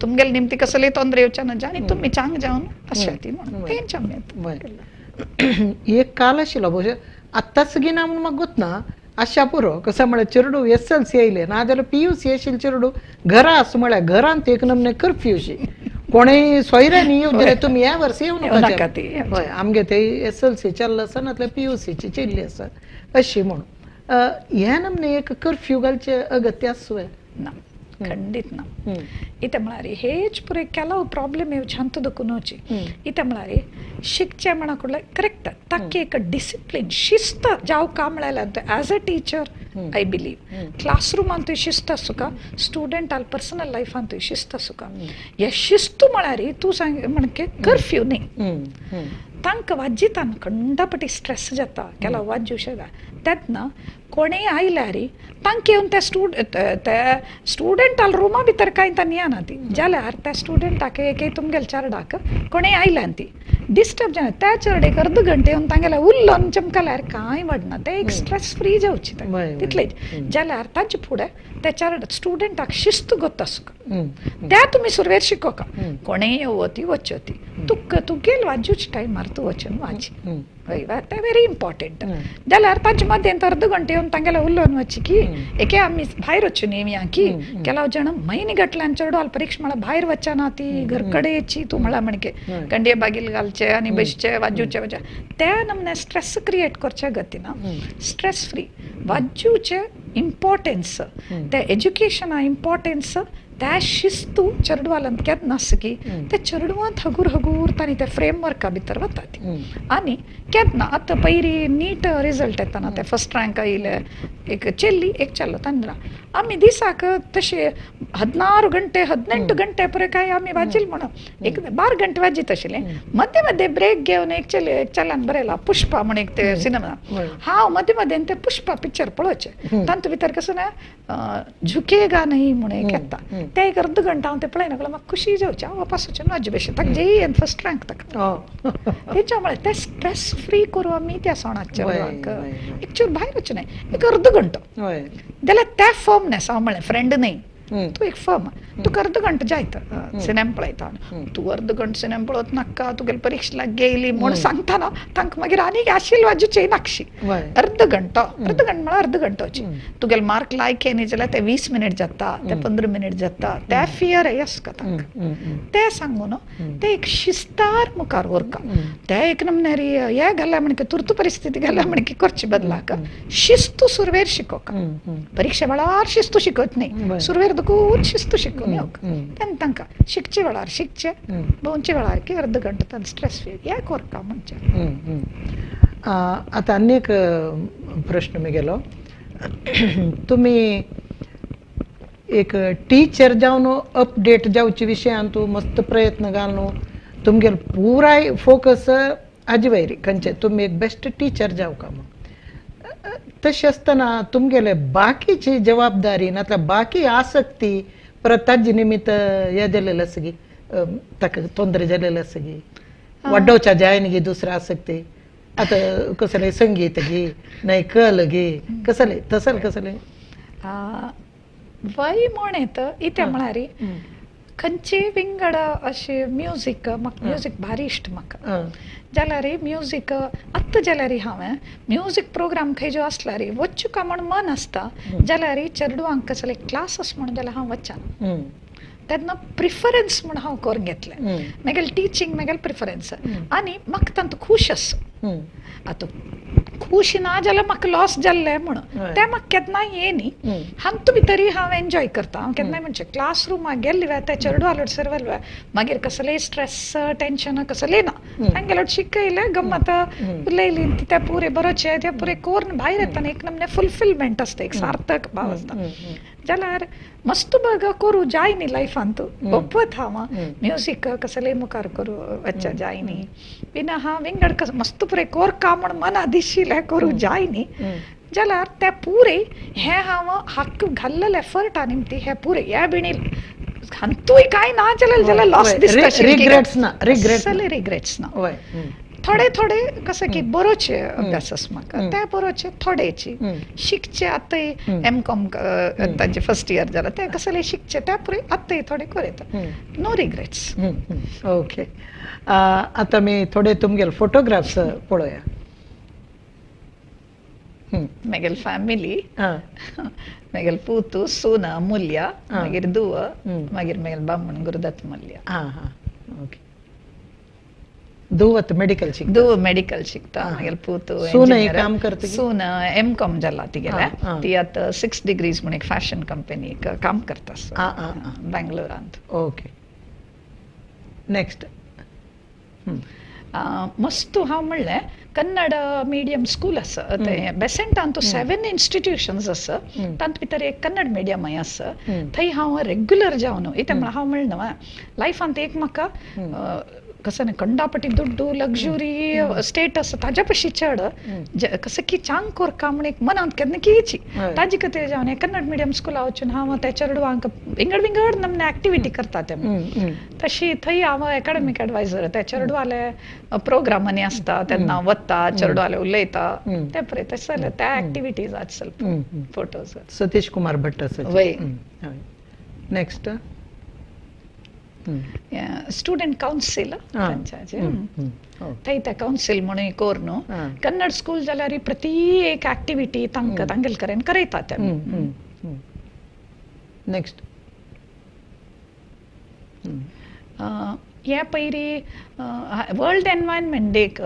तुमगेले निमती कसले तोंदरे येवचे ना आनी तुमी चांग जावन अशें ती म्हणून तेंच आमी एक काल आशिल्लो भोव आत्ताच गिना म्हूण म्हाका गोतना आशा पुरो कसं म्हळ्यार चेडूं SLC येयले ना जाल्यार PUC आशिल्ले चेडूं घरा आसूं म्हळ्यार घरांत एक नमने कर्फ्यूशी कोणेय सोयऱ्यांनी येवं जाल्यार तुमी ह्या वर्सा येवं नाका हय आमगे ते SLC चल्ला आसा ना PUC ची चेल्ली आसा अशी म्हणून ह्या नमने एक कर्फ्यू घालचे अगत्य आसूं ना ಖಂಡಿತ ಇತ್ತೆ म्हळ्यार हेच पुरे ಕೆಲವು ಪ್ರಾಬ್ಲಮ್ येवचे ಅಂತ ದಕ್ಕುನೋಚಿ ಇತ್ತೆ म्हळ्यार शिकचे म्हणा कुठले करेक्ट ताके एक डिसिप्लिन शिस्त जाव का म्हळ्यार as a teacher I believe क्लासरूमांतूय शिस्त आसूं का स्टुडंट आल पर्सनल लायफांतूय शिस्त आसूं का हे शिस्त म्हळ्यार तूं सांग म्हणके कर्फ्यू न्ही तांकां वाज्जितान खंडापटी स्ट्रेस जाता केलो वाज्यूशे तेन्ना कोणेय आयल्यार तांकां येवन ते स्टुडंटाल रुमा भितर कांय तांणी येना ती जाल्यार त्या स्टुडंटाक एक तुमगेल्या चेडवाक कोणेय आयल्यान ती डिस्टर्ब जायना त्या चेडवाक अर्द घंटे येवन तांगेल्या उल्लोन चमकल्यार कांय वडना ते एक स्ट्रेस फ्री जावची तितलेच जाल्यार ताचे फुडें त्या स्टुडंटाक शिस्त गत आसूं त्या तुमी सुरवेर शिकोवका कोणेय येवो ती वच्चो ती तुगेल वाजूच्या टायमार तूं वचून वाची हय ते व्हेरी इम्पॉर्टंट जाल्यार ताचे मध्येंत अर्द घंटे येवन तांगेल्या उल्लोन वच्ची की एके आमी भायर वचून येवया की ಕೆಲವು ಜನ ಮೈನಿ ಗಟ್ಲಾನ್ ಚರಡು ಅಲ್ಲಿ ಪರೀಕ್ಷೆ ಮಾಡ ಬಾಹಿರ್ ವಚ್ಚನ ती घर कಡೆ येची तू मला म्हणके गंडे बागील घालचे आणि बसचे वाजूचे वजा त्या नमने स्ट्रेस क्रिएट करच्या गतीना स्ट्रेस फ्री वाजूचे इम्पॉर्टन्स त्या एज्युकेशना इम्पॉर्टन्स त्या शिस्तू चेडवालांत केन्ना आसा की त्या चेडवांत हगूर हगूर तांणी त्या फ्रेमवर्का भितर वता ती आनी केन्ना आतां पयली नीट रिजल्ट येताना ते फर्स्ट रँक आयले एक चेल्ली एक चेल्लो तांदरा आमी दिसाक तशे 16 गंटे 18 गंटे पुरे काय आमी वाजिल म्हणून एक 12 गंटे वाजीत आशिल्ले मध्य मध्य ब्रेक घेवन एक चेल्ल्यान बरयला पुष्पा म्हण एक ते सिनेमा हांव मध्य मध्येन ते पुष्पा पिक्चर पळोवचे तांतू भितर कसो ना झुकेगा न्ही म्हण एक येता ते एक अर्द घंटा हांव ते पळयना म्हाका खुशी जावची हांव वापस वचून वाजे भशेन ताका जेईन फर्स्ट रँक ताका तेच्या मुळे ते स्ट्रेस फ्री करूं आमी त्या सणाच्या वेळाक एक चूर भायर वचूं न्हय एक अर्द घंटो जाल्यार त्या फर्मनेस हांव म्हळें फ्रेंड न्ही तू एक फर्म तू अर्ध घंटा जायतं सिनेमा पळयता तू अर्ध घंटा सिनेमा पळोवत नाका तुगेली परीक्षा गेली म्हूण सांगता तांकां मागीर आनीक आशिल्लो वाजूचे नाकशी अर्ध घंटा म्हळ्यार अर्ध घंटाची तुगेले मार्क लायक न्ही जाल्यार ते 20 मिनिट जाता ते 15 मिनिट जाता ते फियर येसका तांकां ते सांगून ते एक शिस्तार मुखार उरका ते एक नमनेरी हे घाल्या म्हणके तुर्त परिस्थिती घाल्या म्हणके करची बदलाक शिस्तू सुरवेर शिकोवक परीक्षे वेळार शिस्तू शिकोवच न्ही सुरवेर दुखून शिस्तू शिकोवन येवक तेन्ना तांकां शिकचे वेळार शिकचे भोंवचे वेळार की अर्द घंटा तांकां स्ट्रेस फ्री हे कोरका म्हणजे आता आनी एक प्रश्न मुगेलो तुमी एक टीचर जावन अपडेट जावचे विशयान तूं मस्त प्रयत्न घालून तुमगेलो पुराय फोकस हाजे वयरी खंयचे तुमी एक बेस्ट टीचर जावका म्हूण तशें आसतना तुमगेले बाकीची जबाबदारी नातल्यार बाकी आसक्ती परत ताजे निमित्त हे जालेलें आसा गी ताका ತೊಂದರೆ जालेलें आसा गी वड्डोवच्या जायन गी दुसऱ्या आसक्ती आतां कसले संगीत गी नाही कल गी कसले तसले कसले वय म्हणत इथे म्हळ्यार खंयचे विंगड अशें म्युजीक म्हाका म्युजीक भारी इश्ट म्हाका जाल्यार म्युजीक आत्ता जाल्यार हांवें म्युजीक प्रोग्राम खंयचो आसल्यार वच्चो का म्हूण मन आसता जाल्यार चेडवांक कसले क्लासीस म्हूण जाल्यार हांव वचना तेन्ना प्रिफरन्स म्हूण हांव करून घेतलें म्हगेलें टिचींग म्हगेलें प्रिफरन्स आनी म्हाका तांतूं खूश आसा आतां खूश ना जाल्यार म्हाका लॉस जाल्लें म्हणून तें म्हाका केन्नाय ये न्ही हांतू भितरी हांव एन्जॉय करता हांव केन्नाय म्हणजे क्लास रुमाक गेल्ले वेळार ते चेडवां सरवल वेळार मागीर कसलेय स्ट्रेस टेन्शन कसलें ना तांगेलो शिकयलें गम्मत उलयली ते पुरे बरोचे ते पुरे कोरून भायर येता एक नमने फुलफिलमेंट आसता एक सार्थक भाव आसता जाल्यार मस्त बघ करूं जाय न्ही लायफान तूं ओपवत हांव म्युजीक कसलेय मुखार करूं वच्चा जाय न्ही बीन हांव विंगड मस्त पुरे कोरका म्हूण मना दिशिल्लें करूं जाय न्ही जाल्यार ते पुरे हे हांव हक्क घाल्लेले एफर्टा निमती हे पुरे हे बिणी हांतूय कांय ना जाल्यार लॉस दिसता रिग्रेट्स ना थोडे थोडे कसं की बरोचे अभ्यास आसा म्हाका ते बरोचे थोडेची शिकचे आतांय M.Com तांचे फर्स्ट इयर जालां ते कसले शिकचे ते पुरे आतांय थोडे करता नो रिग्रेट्स ओके आता मी थोडे तुमगेले फोटोग्राफ्स पळोवया म्हगेल फॅमिली म्हगेल पूतू सोना मुल्या मागीर दुव मागीर म्हगेल बामण गुरुदत्त मल्ल्या ओके दुवत मेडिकल शिकता दुव मेडिकल शिकता मागीर पूतू सून काम करता सून M.Com जाला तिगेले ती आतां 6 डिग्रीज म्हणून एक फॅशन कंपनीक काम करता बेंगलोरांत ओके नेक्स्ट मस्त हांव म्हणलें कन्नड मिडियम स्कूल आसा ते बेसेंटान तो 7 इन्स्टिट्यूशन्स आसा तांत भितर एक कन्नड मिडियमय आसा थंय हांव रेग्युलर जावन इथे म्हळ्यार हांव म्हणलें लायफांत एक म्हाका कसं न्ही कंडापटी दुड्डू लग्जुरी स्टेटस ताज्या पशी चड कसं की चांग कोरका म्हण एक मनांत केन्ना कीची ताजे खातीर जावन हे कन्नड मिडियम स्कुला वचून हांव त्या चेडवांक विंगड विंगड नमने एक्टिविटी करता ते तशी थंय हांव एकाडेमीक एडवायझर त्या चेडवाले प्रोग्रामांनी आसता तेन्ना वता चेडवाले उलयता ते पळय तशे त्या एक्टिविटीज आसल फोटोज सतीश कुमार भट्ट वय नेक्स्ट स्टूडेंट काउन्सिल थंय ते काउन्सिल म्हणून कोर न्हू कन्नड स्कूल जाल्यार प्रती एक एक्टिविटी तांकां तांगेल करेन करयता ते नेक्स्ट हे Payri world environment deck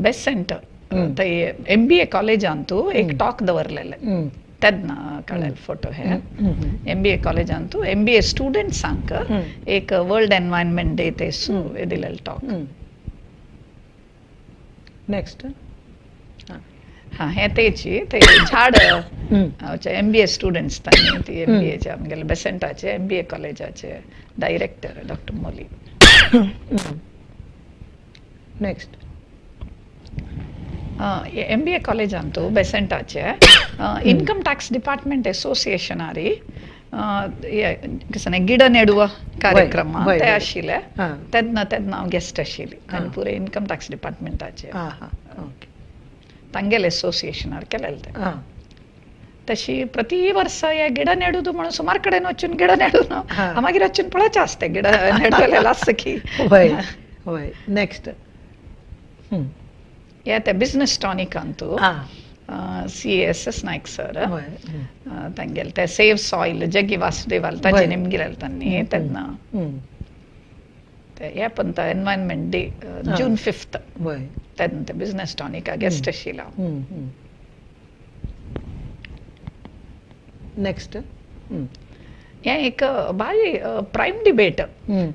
Besant थंय MBA कॉलेजान तूं एक टॉक दवरलेले तेन्ना काडलेले फोटो हे MBA कॉलेजान तूं MBA स्टुडंट्सांक एक वर्ल्ड एनवायरमेंट डे ते दिलेले टॉक नेक्स्ट हां हे तेची ते झाड MBA स्टुडंट्स तांणी ती MBAचे आमगेले बेसेंटाचे MBA कॉलेजाचे डायरेक्टर डॉक्टर मोली नेक्स्ट MBA कॉलेजान तूं बेसेंटाचे इन्कम टॅक्स डिपार्टमेंट एसोसिएशनारी ಗಿಡ ನೆಡುವ ಕಾರ್ಯಕ್ರಮ ते आशिल्ले तेन्ना हांव गेस्ट आशिल्ली आनी पुरे इन्कम टॅक्स डिपार्टमेंटाचे तांगेले एसोसिएशनार केलेले ते तशी प्रति वर्ष या गिड नेडूದು म्हणून सुमार कडेन वचून गिड नेडून मागीर वचून पळोवचें आसता गिड नेडलेलें आसता की वय वय नेक्स्ट या ते बिझनेस टॉनिक ಅಂತೂ CSS नायक सर तांगेल ते सेव सॉइल जग्गी वासुदेवाल ताचे निमगिरल तन्नी तेन्ना ते हे पण एनवायरमेंट डे जून 5th तेन्ना ते बिझनेस टॉनिक गेस्ट आशिल्लो नेक्स्ट हे एक ಬಾರಿ ಪ್ರೈಮ್ ಡಿಬೇಟ್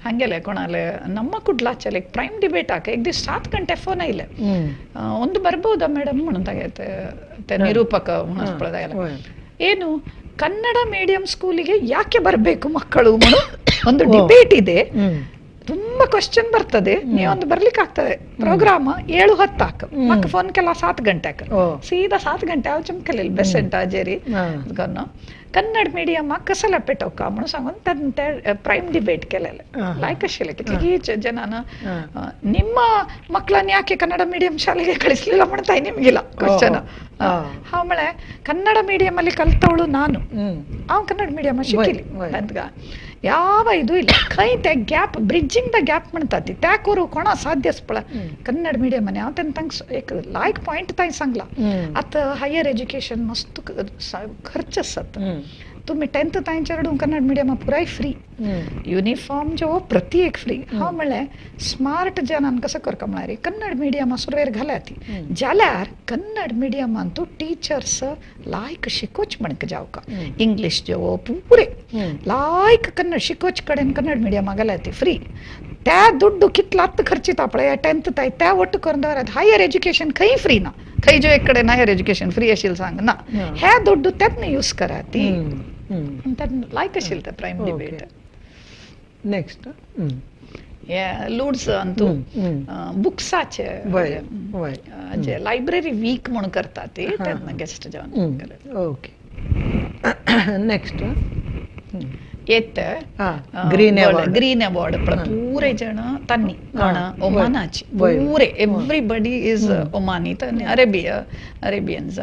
ಹಂಗೆಲ್ಲ ಕೊಣಾಲೆ ನಮ್ಮ ಕುಡ್ಲಾಚಲೆ ಪ್ರೈಮ್ ಡಿಬೇಟ್ ಹಾಕ एक ದಿವಸ 7 ಗಂಟೆ ಫೋನ್ ಇಲ್ಲ ಒಂದು ಬರ್ಬೋದಾ ಮೇಡಮ್ म्हणतागेते ನಿರೂಪಕ म्हणಸ್ಕೊಳ್ಳೋದಾಗಲ್ಲ ಏನು ಕನ್ನಡ ಮೀಡಿಯಂ ಸ್ಕೂಲಿಗೆ ಯಾಕೆ ಬರಬೇಕು ಮಕ್ಕಳು ಒಂದು ಡಿಬೇಟ್ ಇದೆ ತುಂಬಾ ಕ್ವಶನ್ ಬರ್ತದೆ ನೀವೊಂದು ಬರ್ಲಿಕ್ಕೆ ಆಗ್ತದೆ ಪ್ರೋಗ್ರಾಮ್ 7:10 ಹಾಕ ಮಕ್ಕ ಫೋನ್ ಕೆಲ 7 ಗಂಟೆ ಹಾಕ ಸೀದಾ 7 ಗಂಟೆ ಅವ್ ಚಮಕಲಿಲ್ಲ ಬೆಸೆಂಟ್ ಆಜೇರಿ गन्ना कन्नड मीडियम कसला पेटवका म्हणून सांगून ते प्राइम डिबेट केलेले लायक आशिल्ले कितली जनान ನಿಮ್ಮ ಮಕ್ಕಳನ್ನ ಯಾಕೆ ಕನ್ನಡ ಮೀಡಿಯಂ ಶಾಲೆಗೆ ಕಳಿಸಲಿಲ್ಲ म्हणताय ನಿಮಗಿಲ್ಲ ಕ್ವಶನ್ ಹಾವ म्हळे ಕನ್ನಡ ಮೀಡಿಯಂ ಅಲ್ಲಿ ಕಲ್ತವಳು ನಾನು ಅವ್ ಕನ್ನಡ ಮೀಡಿಯಂ ಶಿಕಿಲಿ ಅಂತಗ ಯಾವ ಇದು ಇಲ್ಲ खंय ते गॅप ब्रिजिंग द गॅप म्हणतात त्या करू कोणा साध्य असपळ कन्नड मीडियम ने हांव तांकां एक लायक पॉइंट ताई सांगला आता हायर एज्युकेशन मस्त खर्च आसत तुम्ही 10th तांचेरडू कन्नड मीडियम पुराय फ्री युनिफॉर्म जो प्रति एक फ्री हांव म्हणले स्मार्ट जनान कसं करता म्हळ्यार कन्नड मीडियम सुरवेर घाल्याती जाल्यार कन्नड मीडियमान तू टीचर्स लायक शिकोच म्हणक जावका इंग्लिश जो पुरे लायक कन्नड शिकोच कडेन कन्नड मीडियम घाल्याती फ्री त्या दुड्डू कितला खर्चिता पळय 10th ताई त्या ಒಟ್ಟು करून दवरात हायर एज्युकेशन खंय फ्री ना खंय जो एक कडेन हायर एज्युकेशन फ्री आशिल्लें सांग ना हे दुड्डू तेच यूज कराती लायक आशिल्लें ते प्राइम डिबेट नेक्स्ट लूड्स अंतू बुक्साचे जे लायब्ररी वीक म्हणून करता ते तेन्ना गेस्ट जावन ओके नेक्स्ट येते ग्रीन अवॉर्ड पूरे जण तांनी कोण ओमानाची पूरे एवरीबडी इज ओमानी अरेबियन्स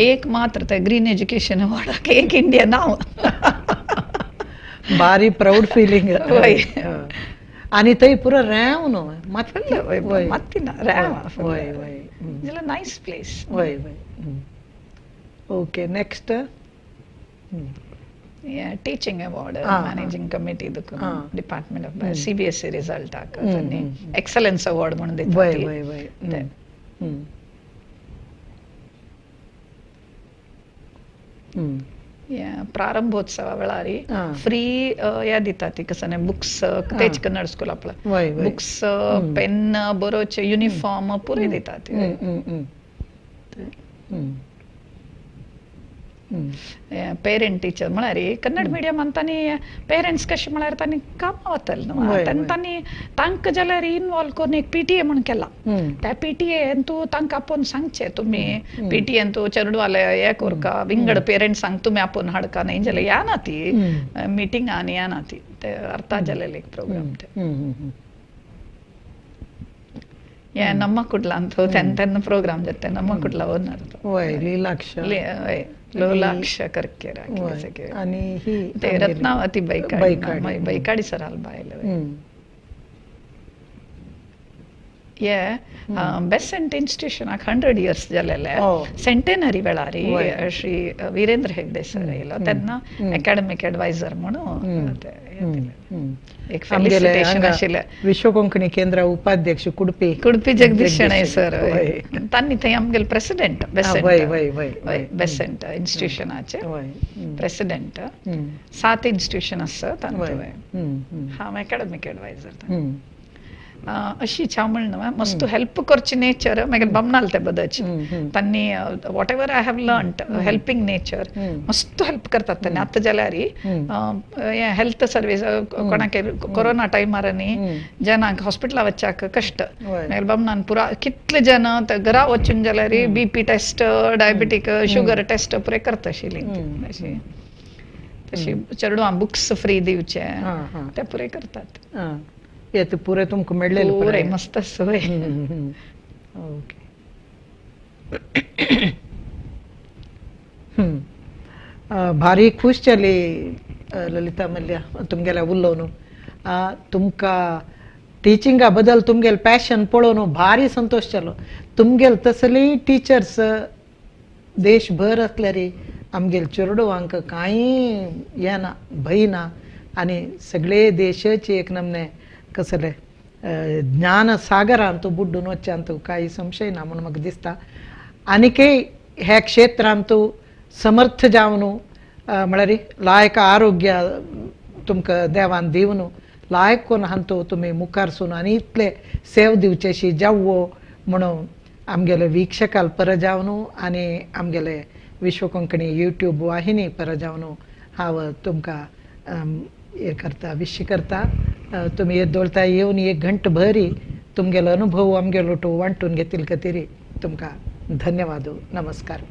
एक मात्र ते ग्रीन एज्युकेशन अवॉर्ड एक इंडियन नाव भारी प्राउड फीलिंग आणि थंय पुरो रेंव न्हू मत्तिना रेंव nice place okay next teaching award managing committee department of CBSE result hockey excellence award म्हणून प्रारंभोत्सव वेळारी फ्री या दिता ती कसं बुक्स तेच कन्नड स्कूल आपलं बुक्स पेन बरोचे युनिफॉर्म पुरे दिता ती पेरेंट टीचर म्हळ्यार कन्नड मिडियम तांणी पेरेंट्स कशें म्हळ्यार तांणी कामां वतले न्हू तांणी तांकां जाल्यार इनवॉल्व करून एक PTA म्हणून केला त्या PTAन तूं तांकां आपोवन सांगचें तुमी PTAन तूं चेडवाले हे कोरका विंगड पेरेंट्सांक तुमी आपोवन हाडका न्ही जाल्यार येना ती मिटिंगान येना ती ते अर्थ जालेले एक प्रोग्राम ते ನಮ್ಮ ಕುಡ್ಲ ಅಂತ ತೆನ್ನ ಪ್ರೋಗ್ರಾಮ್ ಜೊತೆ ನಮ್ಮ ಕುಡ್ಲ ಓನರ್ लोलाक्ष करकेर आणि ही ते रत्नावती बैकाडी सराल बायले ये बेसेंट इन्स्टिट्यूशनाक 100 years जालेले सेंटेनरी वेळारी श्री वीरेंद्र हेगडे सर येयलो तेन्ना अकॅडमिक एडवायझर म्हणून एक फेलिसिटेशन आशिल्ले विश्व कोंकणी केंद्र उपाध्यक्ष कुडपी जगदीश शेणय सर तांणी थंय आमगेले प्रेसिडेंट बेसेंट इन्स्टिट्यूशनाचे प्रेसिडेंट 7 इन्स्टिट्यूशन आसा तांचे हांव अकॅडमिक एडवायझर अशी हांव म्हणना मस्त हेल्प करची नेचर मागीर बमनाल ते बदच तांणी what ever I have learned helping nature मस्त हेल्प करतात तांणी आतां जाल्यार हेल्थ सर्वीस कोणाक कोरोना टायमार न्ही जनांक हॉस्पिटला वच्चाक कश्ट मागीर बमनान पुरा कितले जन घरा वचून जाल्यार BP test diabetic sugar test पुरे करता आशिल्लीं तशी चेडवां बुक्स फ्री दिवचे ते पुरे करतात ये तो पूरे तुमको मेडले पूरे मस्त सोय ओके भारी खुश जाली ललिता मल्ल्या तुमगेल्या उलोवन तुमकां टिचिंगा बद्दल तुमगेल पॅशन पळोवन भारी संतोष जालो. तुमगेल तसली टिचर्स देशभर असल्यार आमगेल चेडवांक कांय हें ना, भंय ना, आनी सगळे देशाचे एक नमने कसले ज्ञान सागरांत बुड्डून वच्चांत कांय संशय ना म्हणून म्हाका दिसता. आनीकय ह्या क्षेत्रांत समर्थ जावन म्हळ्यार लायक आरोग्य तुमकां देवान दिवन लायक कोण हांतो तुमी मुखार सून आनी इतले सेव दिवचेशी जावो म्हणून आमगेले वीक्षकाल पर जावन आनी आमगेले विश्व कोंकणी यूट्यूब वाहिनी पर जावन हांव तुमकां हे करता, विश करता. तुमी येदोळता येवन 1 घंट भरी तुमगेलो अनुभव आमगेलो वांटून घेतील खातीर तुमकां धन्यवाद, नमस्कार.